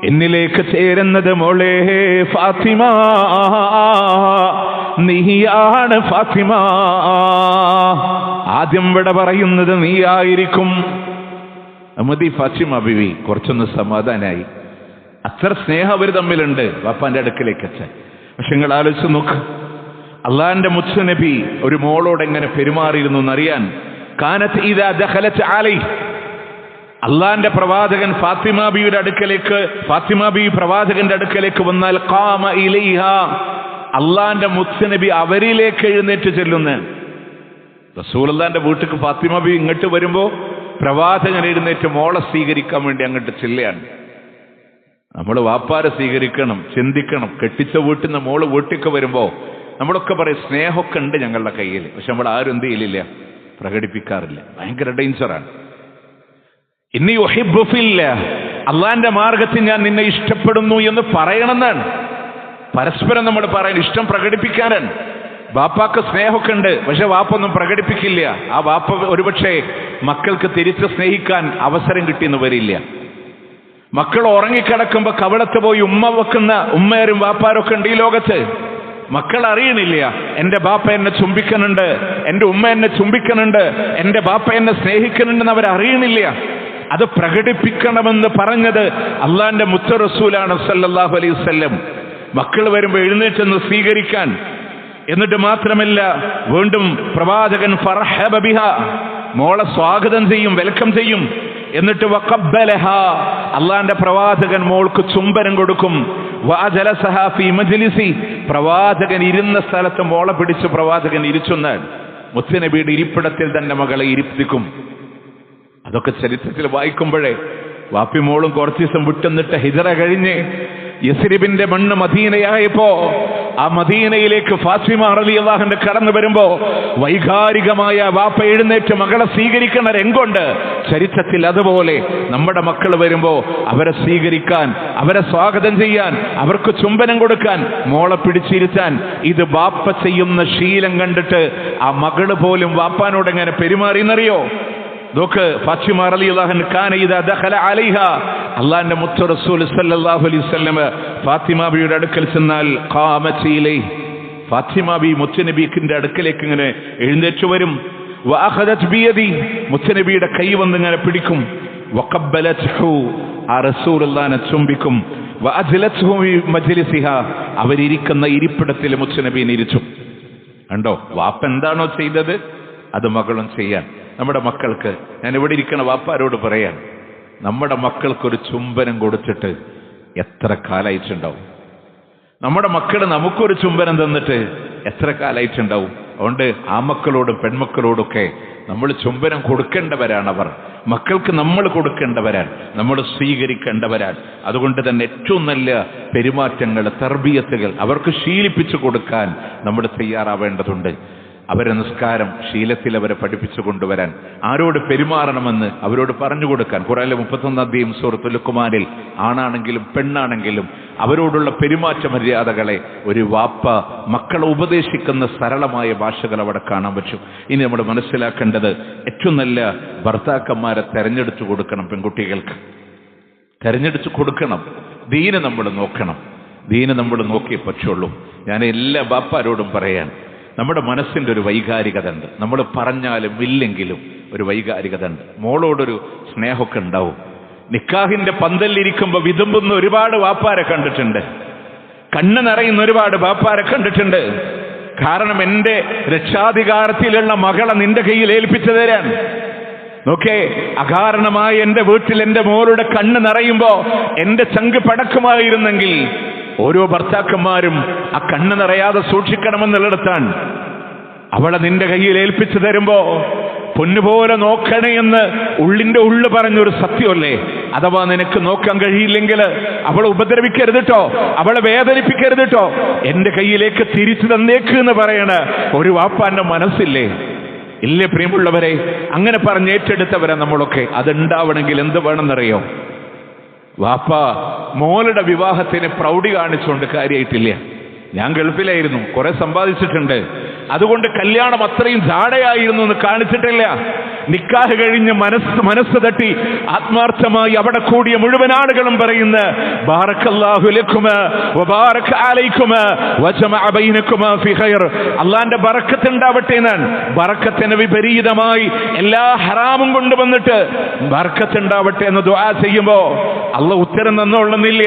എന്നിലേക്ക് ചേരുന്നത് മോളെ ഫാത്തിമ, നീയാണ് ഫാത്തിമ. ആദ്യം ഇവിടെ പറയുന്നത് നീയായിരിക്കും. മതി ഫാത്തിമ ബീവി കുറച്ചൊന്ന് സമാധാനായി. അത്ര സ്നേഹം അവർ തമ്മിലുണ്ട് വാപ്പാന്റെ അടുക്കലേക്ക് എത്താൻ. പക്ഷെ നിങ്ങൾ ആലോചിച്ച് നോക്ക്, അള്ളാന്റെ മുത്തുനബി ഒരു മോളോട് എങ്ങനെ പെരുമാറിയിരുന്നു എന്നറിയാൻ. കാനത്ത് ഇദാ ദഖലത് അലൈഹി, അള്ളാന്റെ പ്രവാചകൻ ഫാത്തിമ ബീവിയുടെ അടുക്കലേക്ക്, ഫാത്തിമ ബീവി പ്രവാചകന്റെ അടുക്കലേക്ക് വന്നാൽ ഖാമ ഇലൈഹ, അള്ളാന്റെ മുത്തുനബി അവരിലേക്ക് എഴുന്നേറ്റ് ചെല്ലുന്നു. റസൂലുള്ളാന്റെ വീട്ടിലേക്ക് ഫാത്തിമ ബീവി ഇങ്ങോട്ട് വരുമ്പോ പ്രവാചകൻ എഴുന്നേറ്റ് മോളെ സ്വീകരിക്കാൻ വേണ്ടി അങ്ങോട്ട് ചെല്ലുകയാണ്. നമ്മൾ വാപ്പാരെ സ്വീകരിക്കണം, ചിന്തിക്കണം. കെട്ടിച്ച വീട്ടിൽ നിന്ന് മോള് വീട്ടിലേക്ക് വരുമ്പോ നമ്മളൊക്കെ പറയും സ്നേഹമൊക്കെ ഉണ്ട് ഞങ്ങളുടെ കയ്യിൽ, പക്ഷെ നമ്മൾ ആരും എന്ത് ചെയ്യലില്ല, പ്രകടിപ്പിക്കാറില്ല. ഭയങ്കര ഡേഞ്ചറാണ്. ഇന്നി ഉഹിബ്ബു ഫില്ലാഹ്, അള്ളാന്റെ മാർഗത്തിൽ ഞാൻ നിന്നെ ഇഷ്ടപ്പെടുന്നു എന്ന് പറയണമെന്നാണ്. പരസ്പരം നമ്മൾ പറയാൻ ഇഷ്ടം പ്രകടിപ്പിക്കാനാണ്. വാപ്പാക്ക് സ്നേഹമൊക്കെ ഉണ്ട്, പക്ഷെ വാപ്പൊന്നും പ്രകടിപ്പിക്കില്ല. ആ വാപ്പ ഒരുപക്ഷെ മക്കൾക്ക് തിരിച്ച് സ്നേഹിക്കാൻ അവസരം കിട്ടിയെന്ന് വരില്ല. മക്കൾ ഉറങ്ങിക്കിടക്കുമ്പോ കവളത്ത് പോയി ഉമ്മ വെക്കുന്ന ഉമ്മയാരും വാപ്പാരൊക്കെ ഉണ്ട് ഈ ലോകത്ത്. മക്കൾ അറിയണില്ല, എന്റെ ബാപ്പ എന്നെ ചുംബിക്കുന്നുണ്ട്, എന്റെ ഉമ്മ എന്നെ ചുംബിക്കുന്നുണ്ട്, എന്റെ ബാപ്പ എന്നെ സ്നേഹിക്കുന്നുണ്ടെന്ന് അവരറിയണില്ല. അത് പ്രകടിപ്പിക്കണമെന്ന് പറഞ്ഞത് അള്ളാന്റെ മുത്ത റസൂലാണ് സല്ലല്ലാഹു അലൈഹി വസല്ലം. മക്കൾ വരുമ്പോൾ എഴുന്നേറ്റെന്ന് സ്വീകരിക്കാൻ. എന്നിട്ട് മാത്രമല്ല, വീണ്ടും പ്രവാചകൻ ഫർഹബ ബിഹ, മോളെ സ്വാഗതം ചെയ്യും, വെൽക്കം ചെയ്യും. എന്നിട്ട് വഖബ്ബലഹ, അള്ളാന്റെ പ്രവാചകൻ മോൾക്ക് ചുംബനം കൊടുക്കും. വഅജലസഹ ഫീ മജ്ലിസി, പ്രവാചകൻ ഇരുന്ന സ്ഥലത്ത് മോളെ പിടിച്ച് പ്രവാചകൻ ഇരിച്ചുന്നാണ്. മുത്തുനബിയുടെ ഇരിപ്പിടത്തിൽ തന്നെ മകളെ ഇരുത്തിക്കും. അതൊക്കെ ചരിത്രത്തിൽ വായിക്കുമ്പോഴേ വാപ്പി മോളും കുറച്ചു ദിവസം വിട്ടുന്നിട്ട് ഹിജറ കഴിഞ്ഞ് യസ്രിബിന്റെ മണ്ണ് മദീനയായപ്പോ ആ മദീനയിലേക്ക് ഫാത്തിമ റളിയല്ലാഹു കടന്നു വരുമ്പോ വൈകാരികമായ വാപ്പ എഴുന്നേറ്റ് മകളെ സ്വീകരിക്കുന്ന രംഗമുണ്ട് ചരിത്രത്തിൽ. അതുപോലെ നമ്മുടെ മക്കൾ വരുമ്പോ അവരെ സ്വീകരിക്കാൻ, അവരെ സ്വാഗതം ചെയ്യാൻ, അവർക്ക് ചുംബനം കൊടുക്കാൻ, മോളെ പിടിച്ചിരുത്താൻ, ഇത് വാപ്പ ചെയ്യുന്ന ശീലം കണ്ടിട്ട് ആ മകള് പോലും വാപ്പാനോട് എങ്ങനെ പെരുമാറിയെന്നറിയോ? നോക്ക്, ഫാത്തിമ റളിയല്ലാഹു അൻഹ കാന ഇദാ ദഖല അലൈഹ, അല്ലാഹുവിന്റെ മുത്ത് റസൂൽ സല്ലല്ലാഹു അലൈഹി വസല്ലം ഫാത്തിമ ബിയുടെ അടുക്കൽ ചെന്നാൽ ഖാമത ഇലൈഹി, ഫാത്തിമ ബി മുത്തുനബിയുടെ അടുക്കലേക്ക് ഇങ്ങനെ എഴുന്നേറ്റ് വരും. വഅഖദത് ബിയദി, മുത്തുനബിയുടെ കൈ വന്ന് ഇങ്ങനെ പിടിക്കും. വഖബ്ബലത്ഹു, ആ റസൂലുള്ളാഹിനെ ചുംബിക്കും. വഅജ്ലത്ഹു ഫി മജ്ലിസിഹ, അവരിരിക്കുന്ന ഇരിപ്പിടത്തിൽ മുത്തുനബിയെ ഇരിച്ചു. കണ്ടോ, വാപ്പ എന്താണോ ചെയ്തത് അത് മകളും ചെയ്യാൻ. നമ്മുടെ മക്കൾക്ക്, ഞാൻ ഇവിടെ ഇരിക്കണ വാപ്പാരോട് പറയാൻ, നമ്മുടെ മക്കൾക്കൊരു ചുംബനം കൊടുത്തിട്ട് എത്ര കാലായിട്ടുണ്ടാവും? നമ്മുടെ മക്കൾ നമുക്കൊരു ചുംബനം തന്നിട്ട് എത്ര കാലായിട്ടുണ്ടാവും? അതുകൊണ്ട് ആ മക്കളോടും പെൺമക്കളോടൊക്കെ നമ്മൾ ചുംബനം കൊടുക്കേണ്ടവരാണ്. അവർ മക്കൾക്ക് നമ്മൾ കൊടുക്കേണ്ടവരാണ്, നമ്മൾ സ്വീകരിക്കേണ്ടവരാണ്. അതുകൊണ്ട് തന്നെ ഏറ്റവും നല്ല പെരുമാറ്റങ്ങൾ, തർബിയത്തുകൾ അവർക്ക് ശീലിപ്പിച്ചു കൊടുക്കാൻ നമ്മൾ തയ്യാറാവേണ്ടതുണ്ട്. അവരെ നിസ്കാരം ശീലത്തിൽ അവരെ പഠിപ്പിച്ചു കൊണ്ടുവരാൻ, ആരോട് പെരുമാറണമെന്ന് അവരോട് പറഞ്ഞു കൊടുക്കാൻ. ഖുർആനിലെ 31 അധ്യായം സൂറത്തുൽ ലുഖ്മാനിൽ ആണാണെങ്കിലും പെണ്ണാണെങ്കിലും അവരോടുള്ള പെരുമാറ്റ മര്യാദകളെ ഒരു വാപ്പ മക്കളെ ഉപദേശിക്കുന്ന സരളമായ ഭാഷകൾ അവിടെ കാണാൻ പറ്റും. ഇനി നമ്മൾ മനസ്സിലാക്കേണ്ടത്, ഏറ്റവും നല്ല ഭർത്താക്കന്മാരെ തെരഞ്ഞെടുത്തു കൊടുക്കണം. പെൺകുട്ടികൾക്ക് തെരഞ്ഞെടുത്ത് കൊടുക്കണം. ദീന് നമ്മൾ നോക്കണം. ദീന് നമ്മൾ നോക്കിയേ പറ്റുള്ളൂ. ഞാൻ എല്ലാ ബാപ്പാരോടും പറയാൻ, നമ്മുടെ മനസ്സിൻ്റെ ഒരു വൈകാരികത ഉണ്ട്. നമ്മൾ പറഞ്ഞാലും ഇല്ലെങ്കിലും ഒരു വൈകാരികത ഉണ്ട്. മോളോടൊരു സ്നേഹമൊക്കെ ഉണ്ടാവും. നിക്കാഹിന്റെ പന്തലിരിക്കുമ്പോൾ വിതുമ്പുന്ന ഒരുപാട് വാപ്പാരെ കണ്ടിട്ടുണ്ട്. കണ്ണ് നിറയുന്ന ഒരുപാട് വാപ്പാരെ കണ്ടിട്ടുണ്ട്. കാരണം എൻ്റെ രക്ഷാധികാരത്തിലുള്ള മകളെ നിന്റെ കയ്യിൽ ഏൽപ്പിച്ചു തരാൻ. നോക്കേ, അകാരണമായി എൻ്റെ വീട്ടിൽ എൻ്റെ മോളുടെ കണ്ണ് നിറയുമ്പോ എൻ്റെ ചങ്ക് പടക്കുമായിരുന്നെങ്കിൽ ഓരോ ഭർത്താക്കന്മാരും ആ കണ്ണ് നിറയാതെ സൂക്ഷിക്കണമെന്നുള്ളിടത്താണ്. അവളെ നിന്റെ കയ്യിൽ ഏൽപ്പിച്ചു തരുമ്പോ പൊന്നുപോലെ നോക്കണേ എന്ന് ഉള്ളിന്റെ ഉള്ളു പറഞ്ഞൊരു സത്യമല്ലേ? അഥവാ നിനക്ക് നോക്കാൻ കഴിയില്ലെങ്കിൽ അവളെ ഉപദ്രവിക്കരുതിട്ടോ, അവളെ വേദനിപ്പിക്കരുതിട്ടോ, എന്റെ കയ്യിലേക്ക് തിരിച്ചു തന്നേക്ക് എന്ന് പറയണ ഒരു വാപ്പാന്റെ മനസ്സില്ലേ? ഇല്ലേ പ്രിയമുള്ളവരെ? അങ്ങനെ പറഞ്ഞ് ഏറ്റെടുത്തവരാ നമ്മളൊക്കെ. അതുണ്ടാവണമെങ്കിൽ എന്ത് വേണമെന്നറിയോ? വാപ്പ മോളുടെ വിവാഹത്തിന് പ്രൗഢി കാണിച്ചുകൊണ്ട് കാര്യമായിട്ടില്ല. ഞാൻ ഗൾഫിലായിരുന്നു, കുറെ സമ്പാദിച്ചിട്ടുണ്ട്, അതുകൊണ്ട് കല്യാണം അത്രയും ജാടയായിരുന്നു എന്ന് കാണിച്ചിട്ടില്ല. നിക്കാഹ് കഴിഞ്ഞ് മനസ്സ് തട്ടി ആത്മാർത്ഥമായി അവിടെ കൂടിയ മുഴുവൻ ആളുകളും പറയുന്ന ബാറക്കല്ലാഹു ലക്കുമാ വബാറക അലൈക്കുമാ വജമഅ ബൈനക്കുമാ ഫി ഖൈർ, അല്ലാഹുവിന്റെ ബറക്കത്ത് ഉണ്ടാവട്ടെ എന്നാണ്. ബറക്കത്തിന് വിപരീതമായി എല്ലാ ഹറാമും കൊണ്ടുവന്നിട്ട് ബറക്കത്ത് ഉണ്ടാവട്ടെ എന്ന് ദുആ ചെയ്യുമ്പോ അല്ലാഹു ഉത്തരം തന്നോളുന്നില്ല.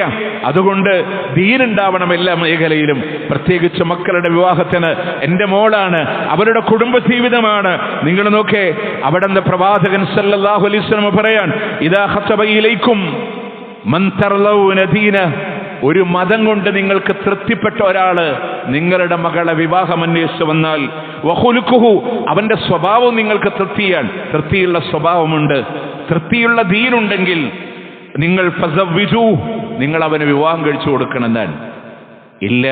അതുകൊണ്ട് ദീനുണ്ടാവണം എല്ലാ മേഖലയിലും. പ്രത്യേകിച്ച് മക്കളുടെ വിവാഹത്തിന്. എന്റെ മോളാണ്, അവരുടെ കുടുംബ ജീവിതമാണ്. നിങ്ങൾ നോക്കേ, അവിടെ പ്രവാചകൻ സല്ലല്ലാഹു അലൈഹി വസല്ലം പറയാൻ, ഇദാ ഖതബ ഇലൈക്കും മൻ തർലൗന ദീന, ഒരു മതം കൊണ്ട് നിങ്ങൾക്ക് തൃപ്തിപ്പെട്ട ഒരാള് നിങ്ങളുടെ മകളെ വിവാഹം അന്വേഷിച്ചു വന്നാൽ, വഖുലുഖുഹു, അവന്റെ സ്വഭാവം നിങ്ങൾക്ക് തൃപ്തിയുള്ള സ്വഭാവമുണ്ട്, തൃപ്തിയുള്ള ദീനുണ്ടെങ്കിൽ നിങ്ങൾ ഫസവ്വിജു, നിങ്ങൾ അവന് വിവാഹം കഴിച്ചു കൊടുക്കണമെന്നാണ്. ഇല്ല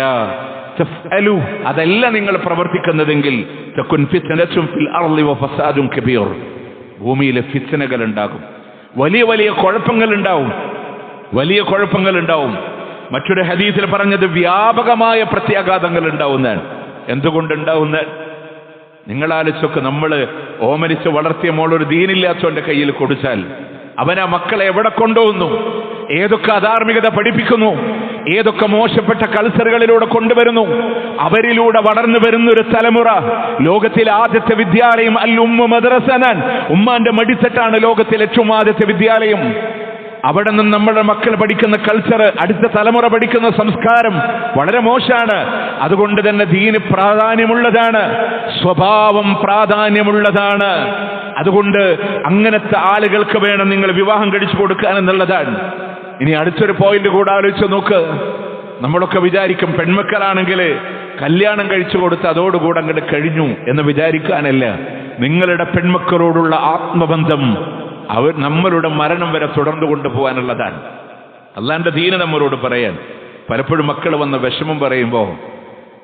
തഫ്അലു, അതല്ല നിങ്ങൾ പ്രവർത്തിക്കുന്നതെങ്കിൽ തകുൻ ഫിത്നതുൻ ഫിൽ അർളി വഫസാദുൻ കബീർ, ഭൂമിയിലെ ഫിത്നകൾ ഉണ്ടാകും, വലിയ വലിയ കുഴപ്പങ്ങളുണ്ടാവും. മറ്റൊരു ഹദീസിൽ പറഞ്ഞത് വ്യാപകമായ പ്രത്യാഘാതങ്ങൾ ഉണ്ടാവുന്നതാണ്. എന്തുകൊണ്ടുണ്ടാവുന്ന? നിങ്ങൾ ആലോചിച്ചൊക്കെ, നമ്മൾ ഓമനിച്ച് വളർത്തിയ മോളൊരു ദീനില്ലാത്തവന്റെ കയ്യിൽ കൊടുത്താൽ അവനാ മക്കളെ എവിടെ കൊണ്ടുപോകുന്നു, ഏതൊക്കെ അധാർമികത പഠിപ്പിക്കുന്നു, ഏതൊക്കെ മോശപ്പെട്ട കൾച്ചറുകളിലൂടെ കൊണ്ടുവരുന്നു. അവരിലൂടെ വളർന്നു വരുന്നൊരു തലമുറ. ലോകത്തിലെ ആദ്യത്തെ വിദ്യാലയം അൽ ഉമ്മ മദ്രസനാൻ, ഉമ്മാന്റെ മടിത്തട്ടാണ് ലോകത്തിലെ ഏറ്റവും ആദ്യത്തെ വിദ്യാലയം. അവിടെ നിന്ന് നമ്മുടെ മക്കൾ പഠിക്കുന്ന കൾച്ചർ, അടുത്ത തലമുറ പഠിക്കുന്ന സംസ്കാരം വളരെ മോശമാണ്. അതുകൊണ്ട് തന്നെ ദീന് പ്രാധാന്യമുള്ളതാണ്, സ്വഭാവം പ്രാധാന്യമുള്ളതാണ്. അതുകൊണ്ട് അങ്ങനത്തെ ആളുകൾക്ക് വേണം നിങ്ങൾ വിവാഹം കഴിച്ചു കൊടുക്കാൻ എന്നുള്ളതാണ്. ഇനി അടുത്തൊരു പോയിന്റ് കൂടെ ആലോചിച്ച് നോക്ക്. നമ്മളൊക്കെ വിചാരിക്കും പെൺമക്കളാണെങ്കിൽ കല്യാണം കഴിച്ചു കൊടുത്ത് അതോടുകൂടെ അങ്ങോട്ട് കഴിഞ്ഞു എന്ന് വിചാരിക്കാനല്ല. നിങ്ങളുടെ പെൺമക്കളോടുള്ള ആത്മബന്ധം അവർ നമ്മളുടെ മരണം വരെ തുടർന്നു കൊണ്ടുപോകാനുള്ളതാണ്. അല്ലാണ്ട് ദീന് നമ്മളോട് പറയാൻ. പലപ്പോഴും മക്കൾ വന്ന വിഷമം പറയുമ്പോൾ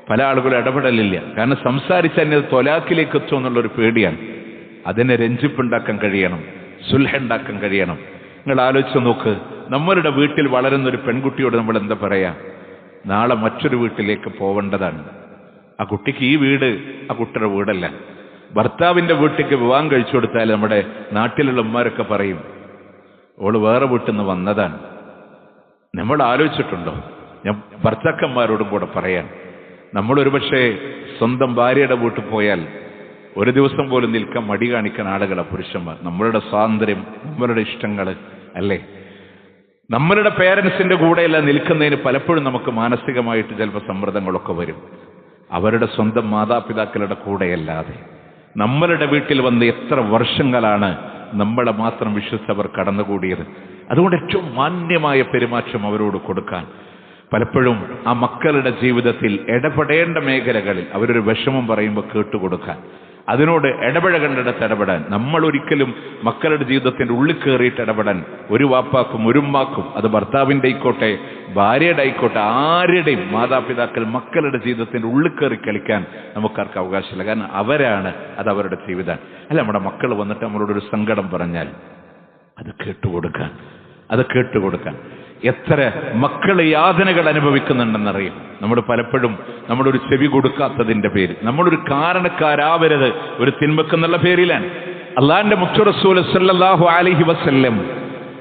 പല ആളുകളും ഇടപെടലില്ല. കാരണം സംസാരിച്ച് തന്നെ തൊലാക്കിലേക്ക് എത്തും എന്നുള്ളൊരു പേടിയാണ്. അതിനെ രഞ്ജിപ്പുണ്ടാക്കാൻ കഴിയണം, സുൽഹുണ്ടാക്കാൻ കഴിയണം. നിങ്ങൾ ആലോചിച്ച് നോക്ക്, നമ്മളുടെ വീട്ടിൽ വളരുന്നൊരു പെൺകുട്ടിയോട് നമ്മൾ എന്താ പറയാ? നാളെ മറ്റൊരു വീട്ടിലേക്ക് പോവേണ്ടതാണ്. ആ കുട്ടിക്ക് ഈ വീട് ആ കുട്ടിയുടെ വീടല്ല. ഭർത്താവിന്റെ വീട്ടിലേക്ക് വിവാഹം കഴിച്ചു കൊടുത്താൽ നമ്മുടെ നാട്ടിലുള്ള ഉമ്മാരൊക്കെ പറയും ഓള് വേറെ വീട്ടിൽ നിന്ന് വന്നതാണ്. നമ്മൾ ആലോചിച്ചിട്ടുണ്ടോ? ഞാൻ ഭർത്താക്കന്മാരോടും കൂടെ പറയാൻ, നമ്മളൊരു പക്ഷേ സ്വന്തം ഭാര്യയുടെ വീട്ടിൽ പോയാൽ ഒരു ദിവസം പോലും നിൽക്കാൻ മടി കാണിക്കാൻ ആളുകളാണ് പുരുഷന്മാർ. നമ്മളുടെ സ്വാതന്ത്ര്യം, നമ്മളുടെ ഇഷ്ടങ്ങൾ അല്ലേ? നമ്മളുടെ പേരൻസിന്റെ കൂടെയല്ല നിൽക്കുന്നതിന് പലപ്പോഴും നമുക്ക് മാനസികമായിട്ട് ചിലപ്പോൾ സമ്മർദ്ദങ്ങളൊക്കെ വരും. അവരുടെ സ്വന്തം മാതാപിതാക്കളുടെ കൂടെയല്ലാതെ നമ്മളുടെ വീട്ടിൽ വന്ന് എത്ര വർഷങ്ങളാണ് നമ്മളെ മാത്രം വിശ്വസിച്ചവർ കടന്നുകൂടിയത്. അതുകൊണ്ട് ഏറ്റവും മാന്യമായ പെരുമാറ്റം അവരോട് കൊടുക്കാൻ, പലപ്പോഴും ആ മക്കളുടെ ജീവിതത്തിൽ ഇടപെടേണ്ട മേഖലകളിൽ അവരൊരു വിഷമം പറയുമ്പോൾ കേട്ടുകൊടുക്കാൻ, അതിനോട് ഇടപഴകേണ്ടിടത്ത് ഇടപെടാൻ. നമ്മൾ ഒരിക്കലും മക്കളുടെ ജീവിതത്തിന്റെ ഉള്ളിൽ കയറിയിട്ട് ഇടപെടാൻ ഒരു വാപ്പാക്കും ഒരു ഉമ്മാക്കും, അത് ഭർത്താവിൻ്റെ ആയിക്കോട്ടെ ഭാര്യയുടെ ആയിക്കോട്ടെ, ആരുടെയും മാതാപിതാക്കൾ മക്കളുടെ ജീവിതത്തിന്റെ ഉള്ളിൽ കയറി കളിക്കാൻ നമുക്കാർക്ക് അവകാശമില്ല. കാരണം അവരാണ്, അത് അവരുടെ ജീവിതമാണ്. അല്ല, നമ്മുടെ മക്കൾ വന്നിട്ട് നമ്മളോടൊരു സങ്കടം പറഞ്ഞാൽ അത് കേട്ടുകൊടുക്കാൻ എത്ര മക്കൾ യാതനകൾ അനുഭവിക്കുന്നുണ്ടെന്നറിയും. നമ്മൾ പലപ്പോഴും നമ്മളൊരു ചെവി കൊടുക്കാത്തതിന്റെ പേര്, നമ്മളൊരു കാരണക്കാരാവരുത് ഒരു തിന്മക്കെന്നുള്ള പേരിലാണ്. അള്ളാന്റെ മുത്തു റസൂൽ സല്ലല്ലാഹു അലൈഹി വസല്ലം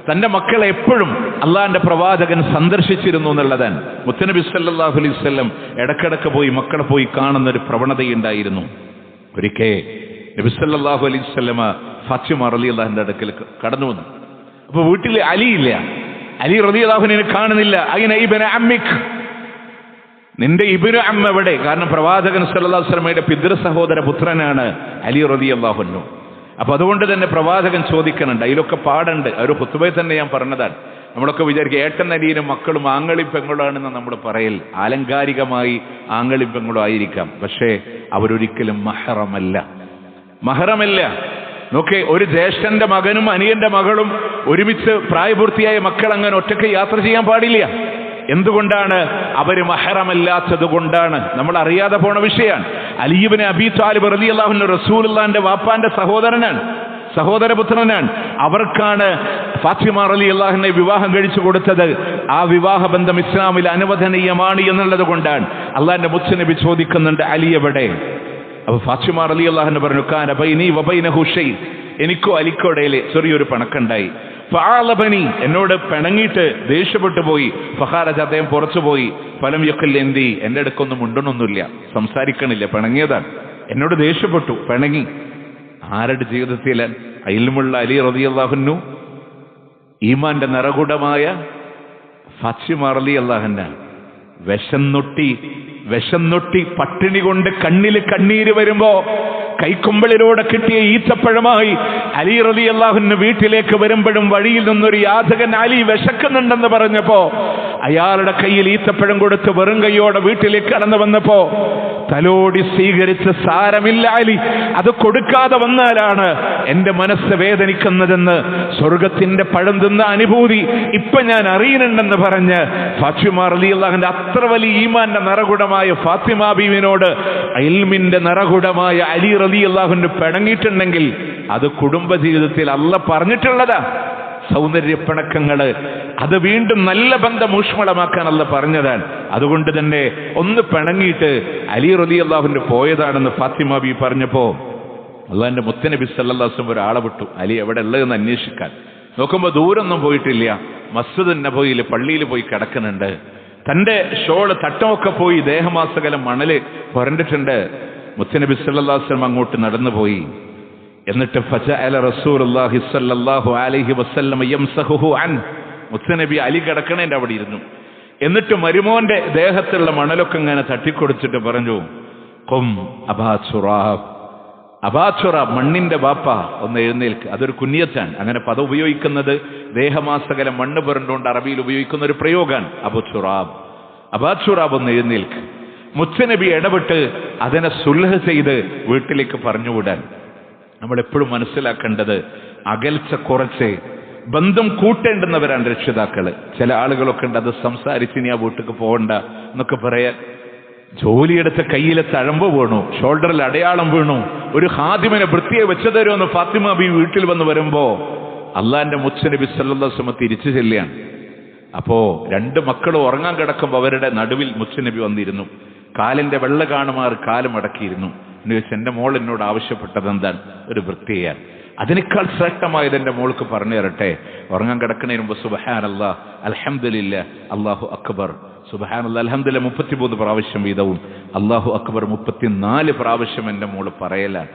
തന്റെ മക്കളെ എപ്പോഴും അള്ളാന്റെ പ്രവാചകൻ സന്ദർശിച്ചിരുന്നു എന്നുള്ളതാണ്. മുത്തനബി സല്ലല്ലാഹു അലൈഹി വസല്ലം ഇടക്കിടക്ക് പോയി മക്കളെ പോയി കാണുന്ന ഒരു പ്രവണതയുണ്ടായിരുന്നു. ഒരിക്കൽ നബി സല്ലല്ലാഹു അലൈഹി വസല്ലമ ഫാത്തിമ റളിയല്ലാഹുവിന്റെ അടുക്കൽ കടന്നു വന്നു. അപ്പൊ വീട്ടിൽ അലിയില്ല. അലി റളിയല്ലാഹുവിനെ കാണുന്നില്ല. അയിന ഇബ്നു അമ്മിക്, നിന്റെ ഇബ്നു അമ്മ എവിടെ? കാരണം പ്രവാചകൻ സല്ലല്ലാഹു അലൈഹി വസല്ലമയുടെ പിതൃ സഹോദര പുത്രനാണ് അലി റളിയല്ലാഹു അൻഹു. അപ്പൊ അതുകൊണ്ട് തന്നെ പ്രവാചകൻ ചോദിക്കുന്നുണ്ട്. അതിലൊക്കെ പാടുണ്ട്. ഒരു ഖുത്ബയിൽ തന്നെ ഞാൻ പറഞ്ഞതാണ്. നമ്മളൊക്കെ വിചാരിക്കുക ഏട്ടൻ അനിയനും മക്കളും ആങ്ങളിം പെങ്ങളുമാണെന്ന് നമ്മൾ പറയൽ ആലങ്കാരികമായി ആങ്ങളിം പെങ്ങളും ആയിരിക്കാം. പക്ഷേ അവരൊരിക്കലും മഹറമല്ല. നോക്കേ, ഒരു ജ്യേഷ്ഠന്റെ മകനും അനിയന്റെ മകളും ഒരുമിച്ച് പ്രായപൂർത്തിയായ മക്കൾ അങ്ങനെ ഒറ്റയ്ക്ക് യാത്ര ചെയ്യാൻ പാടില്ല. എന്തുകൊണ്ടാണ്? അവര് മഹറമല്ലാത്തത് കൊണ്ടാണ്. നമ്മൾ അറിയാതെ പോണ വിഷയമാണ്. അലി ഇബ്നു അബീ ത്വാലിബ് റളിയല്ലാഹു അൻഹു റസൂലുള്ളാഹിന്റെ വാപ്പാന്റെ സഹോദരപുത്രനാണ്. അവർക്കാണ് ഫാത്തിമ റളിയല്ലാഹു അൻഹയെ വിവാഹം കഴിച്ചു കൊടുത്തത്. ആ വിവാഹ ബന്ധം ഇസ്ലാമിൽ അനുവദനീയമാണ് എന്നുള്ളത് കൊണ്ടാണ്. അള്ളാഹിന്റെ മുത്തുനബി ചോദിക്കുന്നുണ്ട്, അലി എവിടെ? അപ്പൊ ഫാത്തിമ റളിയല്ലാഹു അൻഹ പറഞ്ഞു, കാന ബൈനി വബൈനഹു ഷൈ, എനിക്കോ അലിക്കോ ഇടയിൽ ചെറിയൊരു പണക്കുണ്ടായി. ഫഅലബനി, എന്നോട് പിണങ്ങിയിട്ട് ദേഷ്യപ്പെട്ടു പോയി. ഫഖാരജ, അദ്ദേഹം പുറത്തു പോയി. ഫലം യഖൽ എന്തി, എന്റെ അടുക്കൊന്നും ഉണ്ടെന്നൊന്നുമില്ല, സംസാരിക്കണില്ല, പിണങ്ങിയതാണ്. എന്നോട് ദേഷ്യപ്പെട്ടു, പിണങ്ങി. ആരുടെ ജീവിതത്തിൽ? ഇൽമുള്ള അലി റളിയല്ലാഹു അൻഹു, ഈമാന്റെ നിറകുടമായ ഫാത്തിമ റളിയല്ലാഹു അൻഹ വിശന്നൊട്ടി പട്ടിണി കൊണ്ട് കണ്ണിൽ കണ്ണീര് വരുമ്പോ കൈക്കുമ്പിളിലൂടെ കിട്ടിയ ഈത്തപ്പഴമായി അലി റളിയല്ലാഹു അൻഹു വീട്ടിലേക്ക് വരുമ്പോഴും വഴിയിൽ നിന്നൊരു യാചകൻ അലി വിശക്കുന്നുണ്ടെന്ന് പറഞ്ഞപ്പോ അയാളുടെ കയ്യിൽ ഈത്തപ്പഴം കൊടുത്ത് വെറും കൈയോടെ വീട്ടിലേക്ക് കടന്നു വന്നപ്പോ തലോടി സ്വീകരിച്ച്, സാരമില്ല അലി, അത് കൊടുക്കാതെ വന്നാലാണ് എന്റെ മനസ്സ് വേദനിക്കുന്നതെന്ന്, സ്വർഗത്തിന്റെ പഴം തിന്ന അനുഭൂതി ഇപ്പൊ ഞാൻ അറിയുന്നുണ്ടെന്ന് പറഞ്ഞ് ഫാത്തിമ റളിയല്ലാഹുവിന്റെ അത്ര വലിയ ഈമാന്റെ നിറകുടമായ ഫാത്തിമ ബീവിനോട് ഇൽമിന്റെ നിറകുടമായ അലി റളിയല്ലാഹു അൻഹു പിണങ്ങിയിട്ടുണ്ടെങ്കിൽ അത് കുടുംബജീവിതത്തിൽ അല്ലാഹ് പറഞ്ഞിട്ടുള്ളതാ. സൗന്ദര്യപ്പിണക്കങ്ങള് അത് വീണ്ടും നല്ല ബന്ധം ഊഷ്മളമാക്കാൻ അല്ല പറഞ്ഞതാണ്. അതുകൊണ്ട് തന്നെ ഒന്ന് പിണങ്ങിയിട്ട് അലി റളിയല്ലാഹുവിന് പോയതാണെന്ന് ഫാത്തിമ ബി പറഞ്ഞപ്പോ അള്ളാഹിന്റെ മുത്തനബി സല്ലല്ലാഹു അലൈഹി വസല്ലം ഒരാളെ വിട്ടു, അലി എവിടെ ഉള്ളതെന്ന് അന്വേഷിക്കാൻ. നോക്കുമ്പോ ദൂരൊന്നും പോയിട്ടില്ല, മസ്ജിദ് നബവിയിൽ പള്ളിയിൽ പോയി കിടക്കുന്നുണ്ട്. തന്റെ ഷോള് തട്ടമൊക്കെ പോയി ദേഹമാസകലം മണല് പുരണ്ടിട്ടുണ്ട്. മുത്തനബി സല്ലല്ലാഹു അലൈഹി വസല്ലം അങ്ങോട്ട് നടന്നുപോയി. എന്നിട്ട് ഫജഅല റസൂലുള്ളാഹി സ്വല്ലല്ലാഹു അലൈഹി വസല്ലം യംസഹുഹു അൻ, മുത്തനബി അലി കിടക്കണേന്റെ അവിടെ ഇരുന്നു. എന്നിട്ട് മരുമോന്റെ ദേഹത്തുള്ള മണലൊക്കെ ഇങ്ങനെ തട്ടിക്കൊടുത്തിട്ട് പറഞ്ഞു, ഖും അബാ സുറാബ്, അബാ സുറാബ് മണ്ണിന്റെ ബാപ്പ ഒന്ന് എഴുന്നേൽക്ക്. അതൊരു കുഞ്ഞിയത്താണ്, അങ്ങനെ പദം ഉപയോഗിക്കുന്നത് ദേഹമാസകലം മണ്ണ് പുരണ്ടുകൊണ്ട് അറബിയിൽ ഉപയോഗിക്കുന്ന ഒരു പ്രയോഗമാണ്. അബു സുറാബ്, അബാ സുറാബ് ഒന്ന് എഴുന്നേൽക്ക്. മുത്തനബി ഇടപെട്ട് അതിനെ സുൽഹ് ചെയ്ത് വീട്ടിലേക്ക് പറഞ്ഞുവിടാൻ. നമ്മളെപ്പോഴും മനസ്സിലാക്കേണ്ടത് അകൽച്ച കുറച്ച് ബന്ധം കൂട്ടേണ്ടുന്നവരാണ് രക്ഷിതാക്കള്. ചില ആളുകളൊക്കെ ഉണ്ട് അത് സംസാരിച്ച് ഇനി ആ വീട്ടിലേക്ക് പോകണ്ട എന്നൊക്കെ പറയാൻ. ജോലിയെടുത്ത് കയ്യിലെ തഴമ്പ് വീണു, ഷോൾഡറിൽ അടയാളം വീണു, ഒരു ഹാദിമിനെ വൃത്തിയെ വെച്ചു തരുമെന്ന് ഫാത്തിമ ബി വീട്ടിൽ വന്ന് വരുമ്പോ അള്ളാന്റെ മുത്തനബി സല്ലല്ലാഹു അലൈഹി വസല്ലം തിരിച്ചു ചെല്ലുകയാണ്. അപ്പോ രണ്ട് മക്കളും ഉറങ്ങാൻ കിടക്കുമ്പോൾ അവരുടെ നടുവിൽ മുത്തനബി വന്നിരുന്നു. കാലിന്റെ വെള്ള കാണുമാർ കാല് മടക്കിയിരുന്നു. എന്ന് വെച്ചാൽ എന്റെ മോൾ എന്നോട് ആവശ്യപ്പെട്ടത് എന്താണ്? ഒരു വൃത്തിയാൻ. അതിനേക്കാൾ ശ്രേഷ്ഠമായത് എന്റെ മോൾക്ക് പറഞ്ഞു തരട്ടെ. ഉറങ്ങാൻ കിടക്കുന്നതിന് മുമ്പ് സുബ്ഹാനല്ലാഹ് അൽഹംദുലില്ലാഹ് അല്ലാഹു അക്ബർ, സുബ്ഹാനല്ലാഹ് അൽഹംദുലില്ലാഹ് 33 പ്രാവശ്യം വീതവും അല്ലാഹു അക്ബർ 34 പ്രാവശ്യം എന്റെ മോള് പറയലാണ്.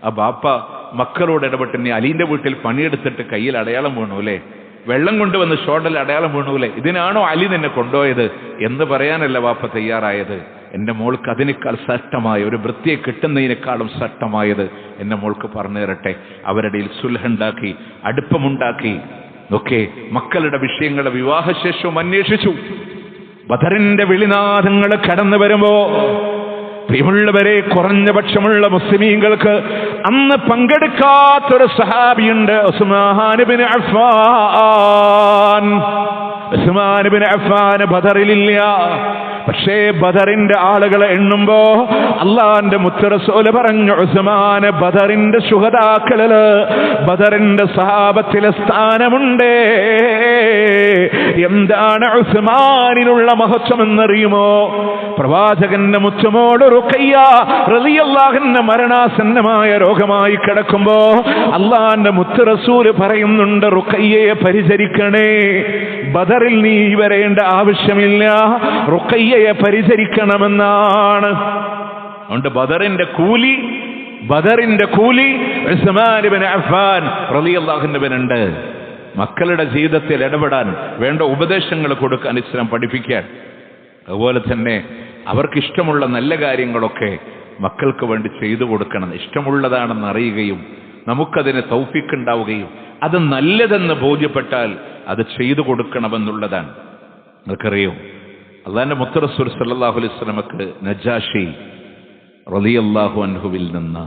ആ ബാപ്പ മക്കളോട് ഇടപെട്ട്, നീ അലീന്റെ വീട്ടിൽ പണിയെടുത്തിട്ട് കയ്യിൽ അടയാളം വീണൂലേ, വെള്ളം കൊണ്ടുവന്ന് ഷോൾഡറിൽ അടയാളം വീണൂലേ, ഇതിനാണോ അലി നിന്നെ കൊണ്ടുപോയത് എന്ന് പറയാനല്ല ബാപ്പ തയ്യാറായത്. എന്റെ മോൾക്ക് അതിനേക്കാൾ ശ്രേഷ്ഠമായ ഒരു വൃത്തിയെ കിട്ടുന്നതിനേക്കാളും ശ്രേഷ്ഠമായത് എന്റെ മോൾക്ക് പറഞ്ഞു തരട്ടെ. അവരുടെ സുൽഹുണ്ടാക്കി, അടുപ്പമുണ്ടാക്കി. ഒക്കെ മക്കളുടെ വിഷയങ്ങളുടെ വിവാഹശേഷവും അന്വേഷിച്ചു. ബദറിന്റെ വിളിനാദങ്ങൾ കടന്നു വരുമ്പോ പ്രിയമുള്ളവരെ, കുറഞ്ഞ പക്ഷമുള്ള മുസ്ലിമീങ്ങൾക്ക് അന്ന് പങ്കെടുക്കാത്തൊരു സഹാബിയുണ്ട്, ഉസ്മാൻ ഇബ്നു അഫ്ഫാൻ. ഉസ്മാൻ ഇബ്നു അഫ്ഫാൻ ബദറിലില്ല. പക്ഷേ ബദറിന്റെ ആളുകളെ എണ്ണുമ്പോ അള്ളാന്റെ മുത്ത് റസൂല് പറഞ്ഞു, ഉസ്മാൻ ബദറിന്റെ ശുഹദാക്കളില്, ബദറിന്റെ സഹാബത്തിലെ സ്ഥാനമുണ്ട്. എന്താണ് ഉസ്മാനിനുള്ള മഹത്വം എന്നറിയുമോ? പ്രവാചകന്റെ മുത്തുമോട് റുഖയ്യ റളിയല്ലാഹുവിന്റെ മരണാസന്നമായ രോഗമായി കിടക്കുമ്പോ അള്ളാന്റെ മുത്ത് റസൂല് പറയുന്നുണ്ട്, റുഖയ്യയെ പരിചരിക്കണേ, ബദറിൽ നീ വരേണ്ട ആവശ്യമില്ല, റുഖയ്യയെ പരിചരിക്കണമെന്നാണ്. അതുകൊണ്ട് ബദറിന്റെ കൂലി ഉസ്മാൻ ഇബ്നു അഫ്ഫാൻ റളിയല്ലാഹുവിനുണ്ട്. മക്കളുടെ ജീവിതത്തിൽ ഇടപെടാൻ വേണ്ട ഉപദേശങ്ങൾ കൊടുക്കാൻ ഇസ്ലാം പഠിപ്പിക്കാൻ. അതുപോലെ തന്നെ അവർക്ക് ഇഷ്ടമുള്ള നല്ല കാര്യങ്ങളൊക്കെ മക്കൾക്ക് വേണ്ടി ചെയ്തു കൊടുക്കണം. ഇഷ്ടമുള്ളതാണെന്ന് അറിയുകയും നമുക്കതിന് തൗഫീഖ് ഉണ്ടാവുകയും അത് നല്ലതെന്ന് ബോധ്യപ്പെട്ടാൽ അത് ചെയ്തു കൊടുക്കണമെന്നുള്ളതാണ്. നിങ്ങൾക്കറിയോ, അള്ളാന്റെ മുത്ത് റസൂൽ സല്ലല്ലാഹു അലൈഹി വസല്ലമക്ക് നജാഷി റളിയല്ലാഹു അൻഹുവിൽ നിന്ന്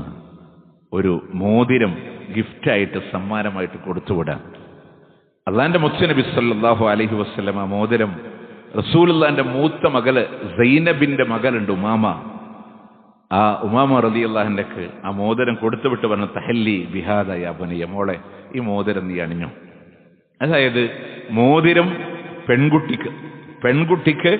ഒരു മോതിരം ഗിഫ്റ്റായിട്ട് സമ്മാനമായിട്ട് കൊടുത്തുവിടാൻ. അള്ളാന്റെ മുത്തുനബി സല്ലല്ലാഹു അലൈഹി വസല്ലം ആ മോതിരം റസൂലുള്ളാന്റെ മൂത്ത മകള് സൈനബിന്റെ മകളുണ്ട് ഉമാമ, ആ ഉമാമ റളിയല്ലാഹുവിന്റെ ആ മോതിരം കൊടുത്തുവിട്ട് പറഞ്ഞു, തഹല്ലി ബിഹാദ യാ ബനിയ, മോളെ ഈ മോതിരം നീ അണിഞ്ഞു. അതായത് മോതിരം പെൺകുട്ടിക്ക്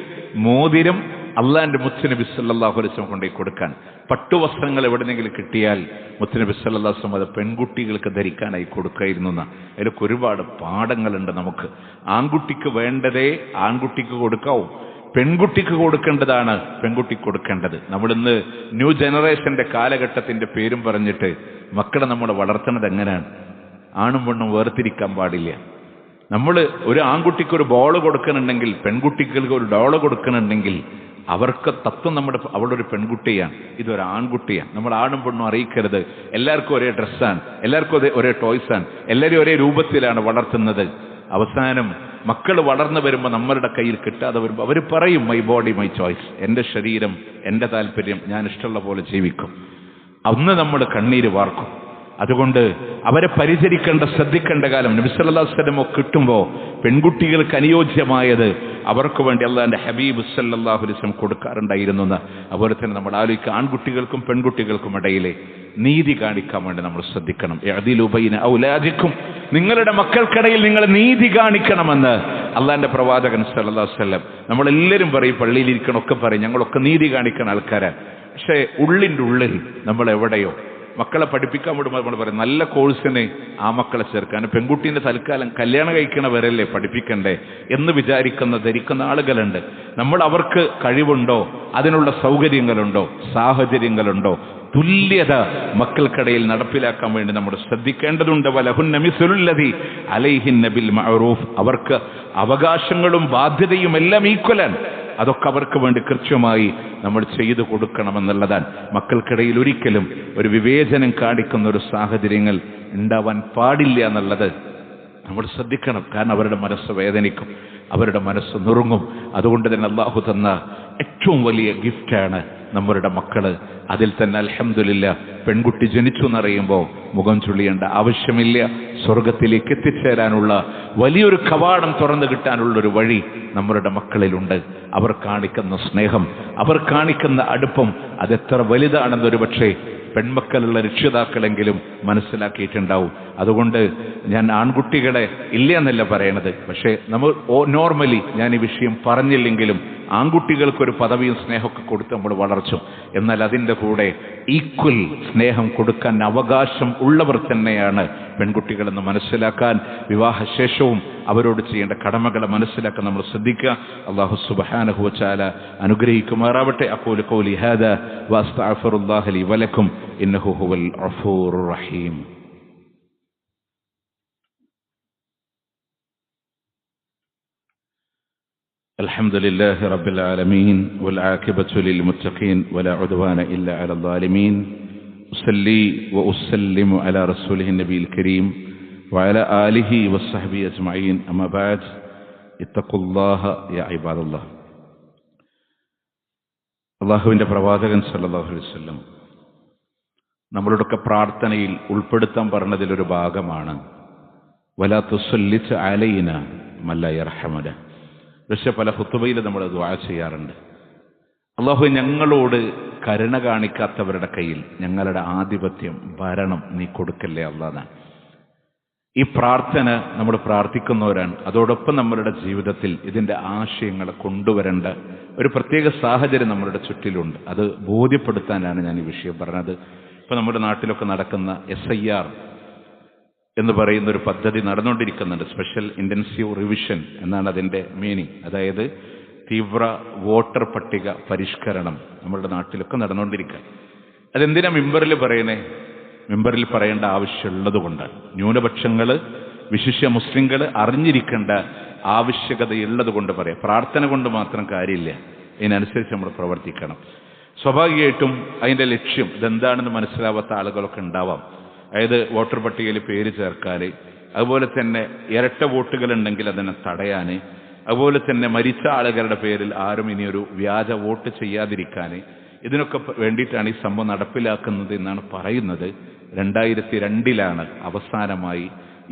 മോതിരം അള്ളാന്റെ മുത്തുനബി സല്ലല്ലാഹു അലൈഹി വസല്ലം കൊണ്ടുപോയി കൊടുക്കാൻ. പട്ടുവസ്ത്രങ്ങൾ എവിടെന്നെങ്കിലും കിട്ടിയാൽ മുത്തുനബി സല്ലല്ലാഹു അലൈഹി വസല്ലം അത് പെൺകുട്ടികൾക്ക് ധരിക്കാനായി കൊടുക്കായിരുന്നു. അതിലൊക്കെ ഒരുപാട് പാഠങ്ങളുണ്ട് നമുക്ക്. ആൺകുട്ടിക്ക് വേണ്ടതേ ആൺകുട്ടിക്ക് കൊടുക്കാവൂ, പെൺകുട്ടിക്ക് കൊടുക്കേണ്ടതാണ് പെൺകുട്ടിക്ക് കൊടുക്കേണ്ടത്. നമ്മളിന്ന് ന്യൂ ജനറേഷന്റെ കാലഘട്ടത്തിന്റെ പേരും പറഞ്ഞിട്ട് മക്കളെ നമ്മൾ വളർത്തുന്നത് എങ്ങനെയാണ്? ആണും പെണ്ണും വേർതിരിക്കാൻ പാടില്ല. നമ്മൾ ഒരു ആൺകുട്ടിക്ക് ഒരു ബോൾ കൊടുക്കുന്നുണ്ടെങ്കിൽ, പെൺകുട്ടികൾക്ക് ഒരു ഡോള് കൊടുക്കുന്നുണ്ടെങ്കിൽ അവർക്ക് തത്വം അവളൊരു പെൺകുട്ടിയാണ്, ഇതൊരു ആൺകുട്ടിയാണ്. നമ്മൾ ആണും പെണ്ണും അറിയിക്കരുത്. എല്ലാവർക്കും ഒരേ ഡ്രസ്സാണ്, എല്ലാവർക്കും ഒരേ ടോയ്സാണ്, എല്ലാവരും ഒരേ രൂപത്തിലാണ് വളർത്തുന്നത്. അവസാനം മക്കൾ വളർന്നു വരുമ്പോൾ നമ്മളുടെ കയ്യിൽ കിട്ടാതെ വരുമ്പോൾ അവർ പറയും, മൈ ബോഡി മൈ ചോയ്സ്, എൻ്റെ ശരീരം എൻ്റെ താല്പര്യം, ഞാൻ ഇഷ്ടമുള്ള പോലെ ജീവിക്കും. അന്ന് നമ്മൾ കണ്ണീര് വാർക്കും. അതുകൊണ്ട് അവരെ പരിചരിക്കേണ്ട ശ്രദ്ധിക്കേണ്ട കാലം നബി സല്ലല്ലാഹു അലൈഹി വസല്ലം കിട്ടുമ്പോൾ പെൺകുട്ടികൾക്ക് അനുയോജ്യമായത് അവർക്ക് വേണ്ടി അല്ലാഹുവിന്റെ ഹബീബ് സല്ലല്ലാഹു അലൈഹി വസല്ലം കൊടുക്കാറുണ്ടായിരുന്നു എന്ന്. അതുപോലെ തന്നെ നമ്മൾ ആലോചിക്കുക, ആൺകുട്ടികൾക്കും പെൺകുട്ടികൾക്കും ഇടയിലെ നീതി കാണിക്കാൻ വേണ്ടി നമ്മൾ ശ്രദ്ധിക്കണം. യഅദിലു ബൈന ഔലാദിക്കും, നിങ്ങളുടെ മക്കൾക്കിടയിൽ നിങ്ങൾ നീതി കാണിക്കണമെന്ന് അള്ളാഹിന്റെ പ്രവാചകൻ സല്ലല്ലാഹു അലൈഹി വസല്ലം. നമ്മളെല്ലാവരും പറയും, പള്ളിയിലിരിക്കണമൊക്കെ പറയും ഞങ്ങളൊക്കെ നീതി കാണിക്കുന്ന ആൾക്കാരാണ്. പക്ഷേ ഉള്ളിൻ്റെ ഉള്ളിൽ നമ്മൾ എവിടെയോ മക്കളെ പഠിപ്പിക്കാൻ വിടുമ്പോൾ നമ്മൾ പറയും നല്ല കോഴ്സിന് ആ മക്കളെ ചേർക്കാൻ, പെൺകുട്ടീൻ്റെ തൽക്കാലം കല്യാണം കഴിക്കണവരല്ലേ പഠിപ്പിക്കണ്ടേ എന്ന് ധരിക്കുന്ന ആളുകളുണ്ട്. നമ്മൾ അവർക്ക് കഴിവുണ്ടോ, അതിനുള്ള സൗകര്യങ്ങളുണ്ടോ, സാഹചര്യങ്ങളുണ്ടോ, തുല്യത മക്കൾക്കിടയിൽ നടപ്പിലാക്കാൻ വേണ്ടി നമ്മൾ ശ്രദ്ധിക്കേണ്ടതുണ്ട്. വലഹുന്ന മിസ്ലുല്ലദി അലൈഹിന്ന ബിൽ മഅറൂഫ്, അവർക്ക് അവകാശങ്ങളും ബാധ്യതയും എല്ലാം ഈക്വലാണ്. അതൊക്കെ അവർക്ക് വേണ്ടി കൃത്യമായി നമ്മൾ ചെയ്തു കൊടുക്കണമെന്നുള്ളതാണ്. മക്കൾക്കിടയിൽ ഒരിക്കലും ഒരു വിവേചനം കാണിക്കുന്ന ഒരു സാഹചര്യങ്ങൾ ഉണ്ടാവാൻ പാടില്ല എന്നുള്ളത് നമ്മൾ ശ്രദ്ധിക്കണം. കാരണം അവരുടെ മനസ്സ് വേദനിക്കും, അവരുടെ മനസ്സ് നുറുങ്ങും. അതുകൊണ്ട് തന്നെ അള്ളാഹു തന്ന ഏറ്റവും വലിയ ഗിഫ്റ്റാണ് നമ്മളുടെ മക്കള്. അതിൽ തന്നെ അൽഹംദുലില്ലാ പെൺകുട്ടി ജനിച്ചു എന്നറിയുമ്പോൾ മുഖം ചുളിയേണ്ട ആവശ്യമില്ല. സ്വർഗത്തിലേക്ക് എത്തിച്ചേരാനുള്ള വലിയൊരു കവാടം തുറന്നു കിട്ടാനുള്ളൊരു വഴി നമ്മളുടെ മക്കളിലുണ്ട്. അവർ കാണിക്കുന്ന സ്നേഹം, അവർ കാണിക്കുന്ന അടുപ്പം അതെത്ര വലുതാണെന്നൊരു പക്ഷേ പെൺമക്കളുള്ള രക്ഷിതാക്കളെങ്കിലും മനസ്സിലാക്കിയിട്ടുണ്ടാവും. അതുകൊണ്ട് ഞാൻ ആൺകുട്ടികളെ ഇല്ല എന്നല്ല പറയണത്, പക്ഷേ നമ്മൾ നോർമലി ഞാൻ ഈ വിഷയം പറഞ്ഞില്ലെങ്കിലും ആൺകുട്ടികൾക്കൊരു പദവിയും സ്നേഹമൊക്കെ കൊടുത്ത് നമ്മൾ വളർച്ചും. എന്നാൽ അതിൻ്റെ കൂടെ ഈക്വൽ സ്നേഹം കൊടുക്കാൻ അവകാശം ഉള്ളവർ തന്നെയാണ് പെൺകുട്ടികളെന്ന് മനസ്സിലാക്കാൻ, വിവാഹശേഷവും അവരോട് ചെയ്യേണ്ട കടമകളെ മനസ്സിലാക്കാൻ നമ്മൾ ശ്രദ്ധിക്കുക. അല്ലാഹു സുബ്ഹാനഹു വ തആല അനുഗ്രഹിക്കുമാറാവട്ടെ. അഖൂലു ഖൗലി ഹാദാ വഅസ്തഗ്ഫിറുല്ലാഹ ലി വലക്കും ഇന്നഹു ഹുവൽ ഗഫൂറുർ റഹീം. الحمد لله رب العالمين والعاقبة للمتقين ولا عدوان إلا على الظالمين. أصلي وأسلم على رسوله النبي الكريم وعلى آله وصحبه أجمعين. أما بعد اتقوا الله يا عباد الله. അല്ലാഹുവിൻ്റെ പ്രവാചകൻ സല്ലല്ലാഹു അലൈഹി വസല്ലം നമ്മളുടെയൊക്കെ പ്രാർത്ഥനയിൽ ഉൾപ്പെടുത്താൻ പറഞ്ഞതിലൊരു ഭാഗമാണ് വലാ തുസല്ലിത് അലൈന മല്ലാ യർഹമുന. പക്ഷെ പല ഖുതുബയിൽ നമ്മൾ ദുആ ചെയ്യാറുണ്ട്, അല്ലാഹു ഞങ്ങളോട് കരുണ കാണിക്കാത്തവരുടെ കയ്യിൽ ഞങ്ങളുടെ ആധിപത്യം ഭരണം നീ കൊടുക്കല്ലേ അല്ലാഹ്. ഈ പ്രാർത്ഥന നമ്മൾ പ്രാർത്ഥിക്കുന്നവരാണ്. അതോടൊപ്പം നമ്മളുടെ ജീവിതത്തിൽ ഇതിൻ്റെ ആശയങ്ങളെ കൊണ്ടുവരേണ്ട ഒരു പ്രത്യേക സാഹചര്യം നമ്മളുടെ ചുറ്റിലുണ്ട്. അത് ബോധ്യപ്പെടുത്താനാണ് ഞാൻ ഈ വിഷയം പറഞ്ഞത്. ഇപ്പം നമ്മുടെ നാട്ടിലൊക്കെ നടക്കുന്ന SIR എന്ന് പറയുന്ന ഒരു പദ്ധതി നടന്നുകൊണ്ടിരിക്കുന്നുണ്ട്. സ്പെഷ്യൽ ഇൻറ്റൻസീവ് റിവിഷൻ എന്നാണ് അതിൻ്റെ മീനിങ്. അതായത് തീവ്ര വോട്ടർ പട്ടിക പരിഷ്കരണം നമ്മളുടെ നാട്ടിലൊക്കെ നടന്നുകൊണ്ടിരിക്കുക. അതെന്തിനാ മിമ്പറിൽ പറയണേ? മിമ്പറിൽ പറയേണ്ട ആവശ്യമുള്ളത് കൊണ്ടാണ്. ന്യൂനപക്ഷങ്ങൾ, വിശിഷ്യ മുസ്ലിങ്ങൾ അറിഞ്ഞിരിക്കേണ്ട ആവശ്യകതയുള്ളത് കൊണ്ട് പറയാം. പ്രാർത്ഥന കൊണ്ട് മാത്രം കാര്യമില്ല, ഇതിനനുസരിച്ച് നമ്മൾ പ്രവർത്തിക്കണം. സ്വാഭാവികമായിട്ടും അതിൻ്റെ ലക്ഷ്യം ഇതെന്താണെന്ന് മനസ്സിലാവാത്ത ആളുകളൊക്കെ ഉണ്ടാവാം. അതായത് വോട്ടർ പട്ടികയിൽ പേര് ചേർക്കാൻ, അതുപോലെ തന്നെ ഇരട്ട വോട്ടുകളുണ്ടെങ്കിൽ അതിനെ തടയാൻ, അതുപോലെ തന്നെ മരിച്ച ആളുകളുടെ പേരിൽ ആരും ഇനിയൊരു വ്യാജ വോട്ട് ചെയ്യാതിരിക്കാൻ, ഇതിനൊക്കെ വേണ്ടിയിട്ടാണ് ഈ സംഭവം നടപ്പിലാക്കുന്നത് എന്നാണ് പറയുന്നത്. 2002 അവസാനമായി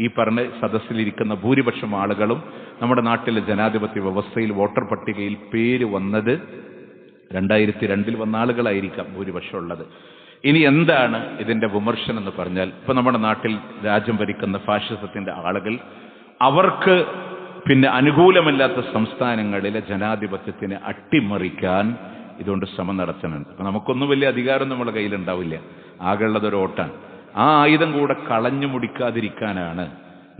ഈ പറഞ്ഞ സദസ്സിലിരിക്കുന്ന ഭൂരിപക്ഷം ആളുകളും നമ്മുടെ നാട്ടിലെ ജനാധിപത്യ വ്യവസ്ഥയിൽ വോട്ടർ പട്ടികയിൽ പേര് വന്നത് 2002 വന്ന ആളുകളായിരിക്കാം ഭൂരിപക്ഷം ഉള്ളത്. ഇനി എന്താണ് ഇതിൻ്റെ വിമർശനം എന്ന് പറഞ്ഞാൽ, ഇപ്പം നമ്മുടെ നാട്ടിൽ രാജ്യം ഭരിക്കുന്ന ഫാഷിസത്തിൻ്റെ ആളുകൾ അവർക്ക് പിന്നെ അനുകൂലമല്ലാത്ത സംസ്ഥാനങ്ങളിലെ ജനാധിപത്യത്തിനെ അട്ടിമറിക്കാൻ ഇതുകൊണ്ട് ശ്രമം നടത്തുന്നുണ്ട്. അപ്പം നമുക്കൊന്നും വലിയ അധികാരം നമ്മുടെ കയ്യിലുണ്ടാവില്ല, ആകെയുള്ളതൊരു ഓട്ടാണ്. ആ ആയുധം കൂടെ കളഞ്ഞു മുടിക്കാതിരിക്കാനാണ്,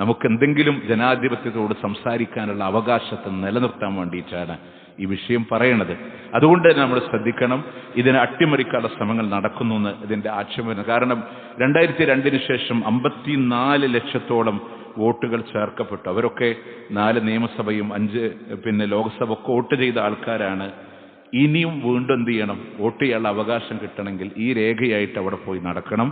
നമുക്ക് എന്തെങ്കിലും ജനാധിപത്യത്തോട് സംസാരിക്കാനുള്ള അവകാശത്തെ നിലനിർത്താൻ വേണ്ടിയിട്ടാണ് ഈ വിഷയം പറയണത്. അതുകൊണ്ട് തന്നെ നമ്മൾ ശ്രദ്ധിക്കണം, ഇതിനെ അട്ടിമറിക്കാനുള്ള ശ്രമങ്ങൾ നടക്കുന്നു എന്ന് ഇതിൻ്റെ ആക്ഷേപം. കാരണം 2002 ശേഷം 54 ലക്ഷത്തോളം വോട്ടുകൾ ചേർക്കപ്പെട്ടു. അവരൊക്കെ 4 നിയമസഭയും 5 ലോക്സഭ ഒക്കെ വോട്ട് ചെയ്ത ആൾക്കാരാണ്. ഇനിയും വീണ്ടും എന്ത് ചെയ്യണം? വോട്ട് ചെയ്യാനുള്ള അവകാശം കിട്ടണമെങ്കിൽ ഈ രേഖയായിട്ട് അവിടെ പോയി നടക്കണം.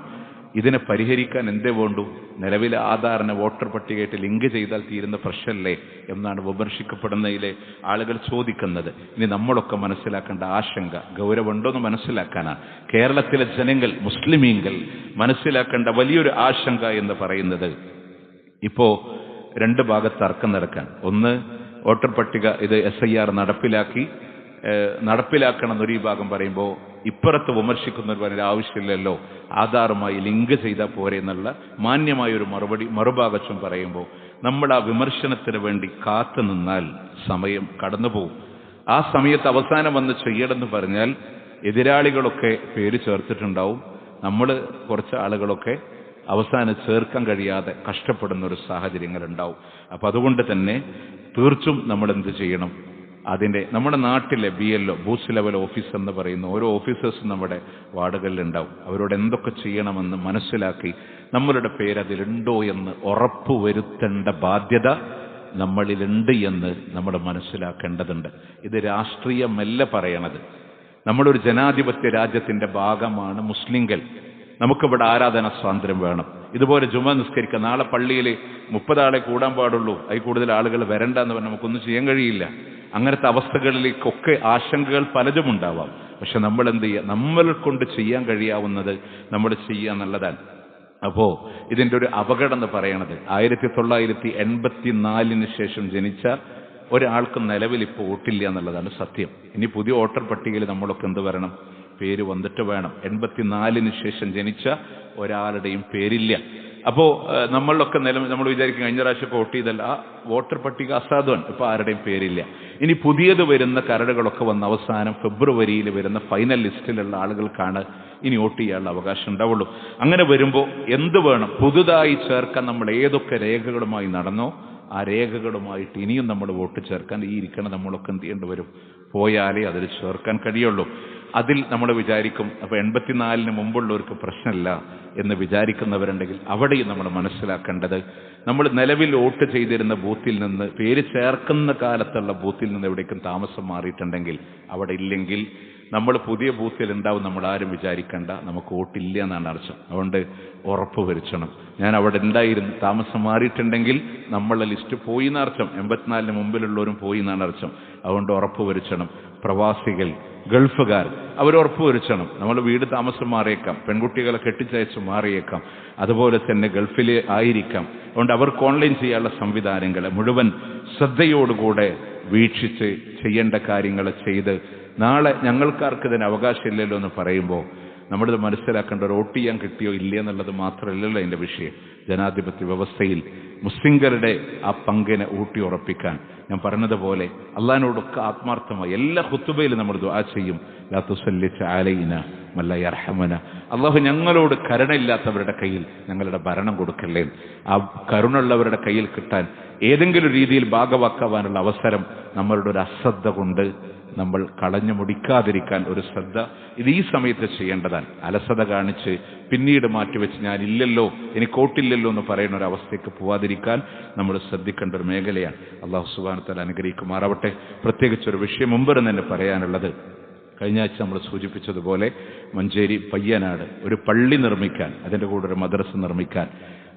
ഇതിനെ പരിഹരിക്കാൻ എന്തേ വേണ്ടു? നിലവിലെ ആധാറിനെ വോട്ടർ പട്ടികയായിട്ട് ലിങ്ക് ചെയ്താൽ തീരുന്ന പ്രശ്നമല്ലേ എന്നാണ് വിമർശിക്കപ്പെടുന്നതിലെ ആളുകൾ ചോദിക്കുന്നത്. ഇനി നമ്മളൊക്കെ മനസ്സിലാക്കേണ്ട ആശങ്ക ഗൗരവമുണ്ടോയെന്ന് മനസ്സിലാക്കാനാണ്. കേരളത്തിലെ ജനങ്ങൾ, മുസ്ലിമീങ്ങൾ മനസ്സിലാക്കേണ്ട വലിയൊരു ആശങ്ക എന്ന് പറയുന്നത്, ഇപ്പോ രണ്ട് ഭാഗത്ത് തർക്കം നടക്കാൻ. ഒന്ന്, വോട്ടർ പട്ടിക ഇത് SIR നടപ്പിലാക്കണം എന്നൊരു വിഭാഗം പറയുമ്പോൾ ഇപ്പുറത്ത് വിമർശിക്കുന്നവർ പറഞ്ഞ ആവശ്യമില്ലല്ലോ, ആധാറുമായി ലിങ്ക് ചെയ്താൽ പോരെ എന്നുള്ള മാന്യമായൊരു മറുഭാഗം പറയുമ്പോൾ നമ്മൾ ആ വിമർശനത്തിന് വേണ്ടി കാത്തു നിന്നാൽ സമയം കടന്നുപോകും. ആ സമയത്ത് അവസാനം വന്ന് ചെയ്യണമെന്ന് പറഞ്ഞാൽ എതിരാളികളൊക്കെ പേര് ചേർത്തിട്ടുണ്ടാവും, നമ്മൾ കുറച്ച് ആളുകളൊക്കെ അവസാനം ചേർക്കാൻ കഴിയാതെ കഷ്ടപ്പെടുന്ന ഒരു സാഹചര്യങ്ങളുണ്ടാവും. അപ്പം അതുകൊണ്ട് തന്നെ തീർച്ചും നമ്മൾ എന്ത് ചെയ്യണം? നമ്മുടെ നാട്ടിലെ BLO, ബൂത്ത് ലെവൽ ഓഫീസർ എന്ന് പറയുന്ന ഓരോ ഓഫീസേഴ്സും നമ്മുടെ വാർഡുകളിലുണ്ടാവും. അവരോട് എന്തൊക്കെ ചെയ്യണമെന്ന് മനസ്സിലാക്കി നമ്മളുടെ പേര് അതിലുണ്ടോ എന്ന് ഉറപ്പുവരുത്തേണ്ട ബാധ്യത നമ്മളിലുണ്ട് എന്ന് നമ്മൾ മനസ്സിലാക്കേണ്ടതുണ്ട്. ഇത് രാഷ്ട്രീയമല്ല പറയണത്. നമ്മളൊരു ജനാധിപത്യ രാജ്യത്തിന്റെ ഭാഗമാണ് മുസ്ലിങ്ങൾ. നമുക്കിവിടെ ആരാധന സ്വാതന്ത്ര്യം വേണം. ഇതുപോലെ ജുമ നിസ്കരിക്കുക. നാളെ പള്ളിയിൽ 30 ആളെ കൂടാൻ പാടുള്ളൂ, അതിൽ കൂടുതൽ ആളുകൾ വരണ്ട എന്ന് പറഞ്ഞാൽ നമുക്കൊന്നും ചെയ്യാൻ കഴിയില്ല. അങ്ങനത്തെ അവസ്ഥകളിലേക്കൊക്കെ ആശങ്കകൾ പലതും ഉണ്ടാവാം. പക്ഷെ നമ്മൾ എന്ത് ചെയ്യുക? നമ്മളെ കൊണ്ട് ചെയ്യാൻ കഴിയാവുന്നത് നമ്മൾ ചെയ്യുക എന്നുള്ളതാണ്. അപ്പോൾ ഇതിൻ്റെ ഒരു അപകടം എന്ന് പറയണത്, 1984 ശേഷം ജനിച്ച ഒരാൾക്കും നിലവിൽ ഇപ്പോൾ വോട്ടില്ല എന്നുള്ളതാണ് സത്യം. ഇനി പുതിയ വോട്ടർ പട്ടികയിൽ നമ്മളൊക്കെ എന്ത് വരണം? പേര് വന്നിട്ട് വേണം. 84 ശേഷം ജനിച്ച ഒരാളുടെയും പേരില്ല. അപ്പോൾ നമ്മളൊക്കെ നമ്മൾ വിചാരിക്കും കഴിഞ്ഞ പ്രാവശ്യം വോട്ട് ചെയ്തല്ല, ആ വോട്ടർ പട്ടിക അസാധുവാണ്, ഇപ്പോൾ ആരുടെയും പേരില്ല. ഇനി പുതിയത് വരുന്ന കരടുകളൊക്കെ വന്ന് അവസാനം ഫെബ്രുവരിയിൽ വരുന്ന ഫൈനൽ ലിസ്റ്റിലുള്ള ആളുകൾക്കാണ് ഇനി വോട്ട് ചെയ്യാനുള്ള അവകാശം ഉണ്ടാവുള്ളൂ. അങ്ങനെ വരുമ്പോൾ എന്ത് വേണം? പുതുതായി ചേർക്കാൻ നമ്മൾ ഏതൊക്കെ രേഖകളുമായി നടന്നോ ആ രേഖകളുമായിട്ട് ഇനിയും നമ്മൾ വോട്ട് ചേർക്കാൻ ഈ ഇരിക്കണം നമ്മളൊക്കെ എന്ത് ചെയ്യേണ്ടി വരും? പോയാലേ അതിൽ ചേർക്കാൻ കഴിയുള്ളൂ. അതിൽ നമ്മൾ വിചാരിക്കും അപ്പോൾ 84 മുമ്പുള്ളവർക്ക് പ്രശ്നമില്ല എന്ന് വിചാരിക്കുന്നവരുണ്ടെങ്കിൽ അവിടെയും നമ്മൾ മനസ്സിലാക്കേണ്ടത്, നമ്മൾ നിലവിൽ വോട്ട് ചെയ്തിരുന്ന ബൂത്തിൽ നിന്ന് പേര് ചേർക്കുന്ന കാലത്തുള്ള ബൂത്തിൽ നിന്ന് എവിടേക്കും താമസം മാറിയിട്ടുണ്ടെങ്കിൽ അവിടെ ഇല്ലെങ്കിൽ നമ്മൾ പുതിയ ബൂത്തിൽ ഉണ്ടാവും. നമ്മൾ ആരും വിചാരിക്കേണ്ട നമുക്ക് വോട്ടില്ല എന്നാണ് അർത്ഥം. അതുകൊണ്ട് ഉറപ്പ് വരുത്തണം. ഞാൻ അവിടെ ഉണ്ടായിരുന്നു, താമസം മാറിയിട്ടുണ്ടെങ്കിൽ നമ്മളെ ലിസ്റ്റ് പോയി എന്നർത്ഥം. 84 മുമ്പിലുള്ളവരും പോയി എന്നാണ് അർത്ഥം. അതുകൊണ്ട് ഉറപ്പ് വരുത്തണം. പ്രവാസികൾ, ഗൾഫുകാർ അവർ ഉറപ്പ് വരുത്തണം. നമ്മൾ വീട് താമസം മാറിയേക്കാം, പെൺകുട്ടികളെ കെട്ടിച്ചയച്ച് മാറിയേക്കാം, അതുപോലെ തന്നെ ഗൾഫിൽ ആയിരിക്കാം. അതുകൊണ്ട് അവർക്ക് ഓൺലൈൻ ചെയ്യാനുള്ള സംവിധാനങ്ങൾ മുഴുവൻ ശ്രദ്ധയോടുകൂടെ വീക്ഷിച്ച് ചെയ്യേണ്ട കാര്യങ്ങൾ ചെയ്ത് നാളെ ഞങ്ങൾക്കാർക്ക് ഇതിന് അവകാശമില്ലല്ലോ എന്ന് പറയുമ്പോൾ നമ്മളിത് മനസ്സിലാക്കേണ്ട, വോട്ട് ചെയ്യാൻ കിട്ടിയോ ഇല്ല എന്നുള്ളത് മാത്രമല്ലല്ലോ അതിൻ്റെ വിഷയം. ജനാധിപത്യ വ്യവസ്ഥയിൽ മുസ്ലിംകളുടെ ആ പങ്കിനെ ഊട്ടി ഉറപ്പിക്കാൻ ഞാൻ പറഞ്ഞതുപോലെ അള്ളാഹിനോടൊക്കെ ആത്മാർത്ഥമായി എല്ലാ ഖുതുബയിലും നമ്മൾ ദുആ ചെയ്യും, ലാ തുസല്ലി അലൈന മല്ല യർഹമന. അള്ളാഹു ഞങ്ങളോട് കരുണയില്ലാത്തവരുടെ കയ്യിൽ ഞങ്ങളുടെ ഭരണം കൊടുക്കല്ലേ. ആ കരുണുള്ളവരുടെ കയ്യിൽ കിട്ടാൻ ഏതെങ്കിലും രീതിയിൽ ഭാഗവാക്കാവാനുള്ള അവസരം നമ്മളുടെ ഒരു അശ്രദ്ധ കൊണ്ട് നമ്മൾ കളഞ്ഞു മുടിക്കാതിരിക്കാൻ ഒരു ശ്രദ്ധ ഇത് ഈ സമയത്ത് ചെയ്യേണ്ടതാണ്. അലസത കാണിച്ച് പിന്നീട് മാറ്റിവെച്ച് ഞാനില്ലല്ലോ എനിക്ക് വോട്ടില്ലല്ലോ എന്ന് പറയുന്ന ഒരു അവസ്ഥയ്ക്ക് പോവാതിരിക്കാൻ നമ്മൾ ശ്രദ്ധിക്കേണ്ട ഒരു മേഖലയാണ്. അല്ലാഹു സുബ്ഹാനഹു വ തആല അനുഗ്രഹിക്കുമാറാവട്ടെ. പ്രത്യേകിച്ചൊരു വിഷയം മുമ്പ് തന്നെ പറയാനുള്ളത്, കഴിഞ്ഞ ആഴ്ച നമ്മൾ സൂചിപ്പിച്ചതുപോലെ മഞ്ചേരി പയ്യനാട് ഒരു പള്ളി നിർമ്മിക്കാൻ, അതിൻ്റെ കൂടെ ഒരു മദ്രസ നിർമ്മിക്കാൻ,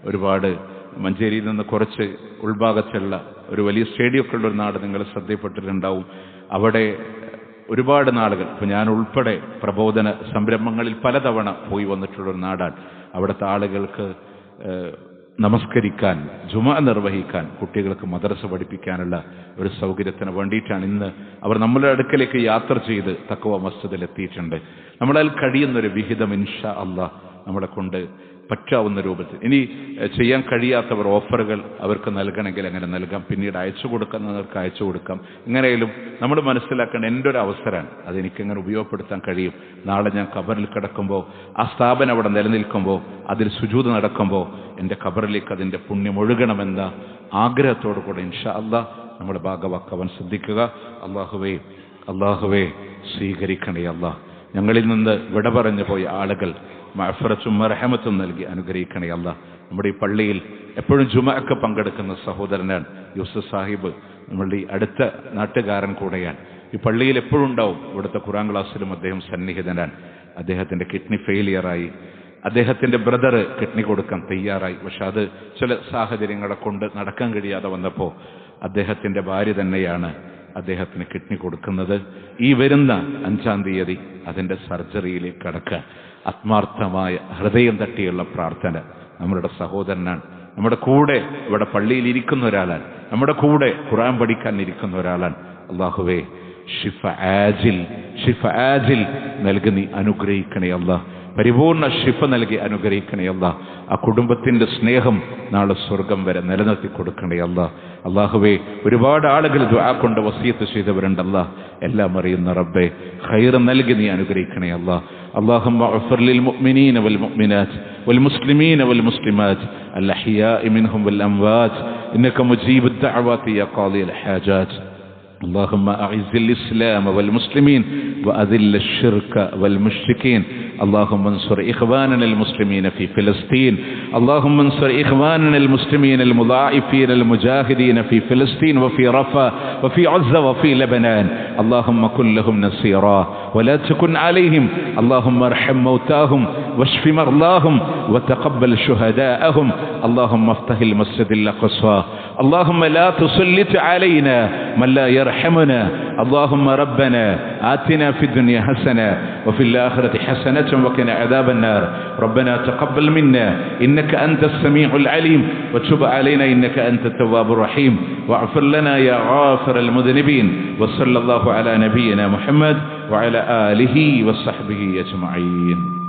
ഒരുപാട് മഞ്ചേരിയിൽ നിന്ന് കുറച്ച് ഉൾഭാഗത്തുള്ള ഒരു വലിയ സ്റ്റേഡിയമൊക്കെ ഉള്ളൊരു നാട് നിങ്ങൾ ശ്രദ്ധയിൽപ്പെട്ടിട്ടുണ്ടാവും. അവിടെ ഒരുപാട് നാളുകൾ, ഇപ്പോൾ ഞാൻ ഉൾപ്പെടെ പ്രബോധന സംരംഭങ്ങളിൽ പലതവണ പോയി വന്നിട്ടുള്ളൊരു നാടാണ്. അവിടുത്തെ ആളുകൾക്ക് നമസ്കരിക്കാൻ, ജുമാ നിർവഹിക്കാൻ, കുട്ടികൾക്ക് മദ്രസ പഠിപ്പിക്കാനുള്ള ഒരു സൗകര്യത്തിന് വേണ്ടിയിട്ടാണ് ഇന്ന് അവർ നമ്മുടെ അടുക്കലേക്ക് യാത്ര ചെയ്ത് തഖ്വ മസ്ജിദിൽ എത്തിയിട്ടുണ്ട്. നമ്മളാൽ കഴിയുന്നൊരു വിഹിതം ഇൻഷാ അല്ലാഹ് നമ്മളെ കൊണ്ട് പറ്റാവുന്ന രൂപത്തിൽ, ഇനി ചെയ്യാൻ കഴിയാത്തവർ ഓഫറുകൾ അവർക്ക് നൽകണമെങ്കിൽ അങ്ങനെ നൽകാം, പിന്നീട് അയച്ചു കൊടുക്കുന്നവർക്ക് അയച്ചു കൊടുക്കാം. എങ്ങനെയായാലും നമ്മൾ മനസ്സിലാക്കേണ്ട എൻ്റെ ഒരു അവസരമാണ്, അതെനിക്കെങ്ങനെ ഉപയോഗപ്പെടുത്താൻ കഴിയും. നാളെ ഞാൻ ഖബറിൽ കിടക്കുമ്പോൾ, ആ സ്ഥാപനം അവിടെ നിലനിൽക്കുമ്പോൾ, അതിൽ സുജൂദ് നടക്കുമ്പോൾ എൻ്റെ ഖബറിലേക്ക് അതിൻ്റെ പുണ്യം ഒഴുകണമെന്ന ആഗ്രഹത്തോടു കൂടെ ഇൻഷാ അല്ലാഹ് നമ്മൾ ഭാഗവാക്കാവാൻ ശ്രദ്ധിക്കുക. അല്ലാഹുവേ സ്വീകരിക്കണേ അല്ലാഹ്. ഞങ്ങളിൽ നിന്ന് വിട പറഞ്ഞു പോയ ആളുകൾ മഅഫറത്തും മർഹമത്തും നൽകി അനുഗ്രഹിക്കണേ അല്ലാഹ്. നമ്മുടെ ഈ പള്ളിയിൽ എപ്പോഴും ജുമഅക്ക് പങ്കെടുക്കുന്ന സഹോദരനാണ് യൂസഫ് സാഹിബ്, നമ്മളുടെ ഈ അടുത്ത നാട്ടുകാരൻ കൂടെയാണ്. ഈ പള്ളിയിൽ എപ്പോഴും ഉണ്ടാവും. ഇവിടുത്തെ ഖുർആൻ ക്ലാസ്സിലും അദ്ദേഹം സന്നിഹിതനാണ്. അദ്ദേഹത്തിൻ്റെ കിഡ്നി ഫെയിലിയറായി അദ്ദേഹത്തിൻ്റെ ബ്രദർ കിഡ്നി കൊടുക്കാൻ തയ്യാറായി. പക്ഷെ അത് ചില സാഹചര്യങ്ങളെ കൊണ്ട് നടക്കാൻ കഴിയാതെ വന്നപ്പോൾ അദ്ദേഹത്തിൻ്റെ ഭാര്യ തന്നെയാണ് അദ്ദേഹത്തിന് കിഡ്നി കൊടുക്കുന്നത്. ഈ വരുന്ന 5-ാം തീയതി അതിൻ്റെ സർജറിയിലേക്ക് കടക്കാൻ ആത്മാർത്ഥമായ ഹൃദയം തട്ടിയുള്ള പ്രാർത്ഥന. നമ്മളുടെ സഹോദരനാണ്, നമ്മുടെ കൂടെ ഇവിടെ പള്ളിയിൽ ഇരിക്കുന്ന ഒരാളാണ്, നമ്മുടെ കൂടെ ഖുർആൻ പഠിക്കാൻ ഇരിക്കുന്ന ഒരാളാണ്. അല്ലാഹുവേ, ഷിഫ ആജിൽ നൽകി നീ അനുഗ്രഹിക്കണേ അല്ലാഹ്. പരിപൂർണ ഷിഫ നൽകി അനുഗ്രഹിക്കണേ അല്ലാഹ്. ആ കുടുംബത്തിൻ്റെ സ്നേഹം നാളെ സ്വർഗം വരെ നിലനിർത്തി കൊടുക്കണേ അല്ലാഹ്. അല്ലാഹുവേ, ഒരുപാട് ആളുകൾ ദുആ കൊണ്ട് വസിയത്ത് ചെയ്തവരുണ്ട് അല്ലാഹ്. എല്ലാം അറിയുന്ന റബ്ബേ, ഖൈർ നൽകി നീ അനുഗ്രഹിക്കണേ അല്ലാഹ്. اللهم اغفر للمؤمنين والمؤمنات والمسلمين والمسلمات الأحياء منهم والأموات إنك مجيب الدعوات يا قاضي الحاجات. اللهم أعز الإسلام والمسلمين وأذل الشرك والمشركين. اللهم انصر إخواننا المسلمين في فلسطين. اللهم انصر إخواننا المسلمين المضاعفين المجاهدين في فلسطين وفي رفح وفي عزة وفي لبنان. اللهم كن لهم نصيرا ولا تكن عليهم. اللهم ارحم موتاهم واشف مرضاهم وتقبل شهداءهم. اللهم افتح المسجد الأقصى. اللهم لا تسلط علينا من لا يرحمنا. اللهم ربنا آتنا في الدنيا حسنة وفي الآخرة حسنة وقنا عذاب النار. ربنا تقبل منا إنك أنت السميع العليم وتب علينا إنك أنت التواب الرحيم واغفر لنا يا غافر المذنبين. وصلى الله على نبينا محمد وعلى آله وصحبه أجمعين.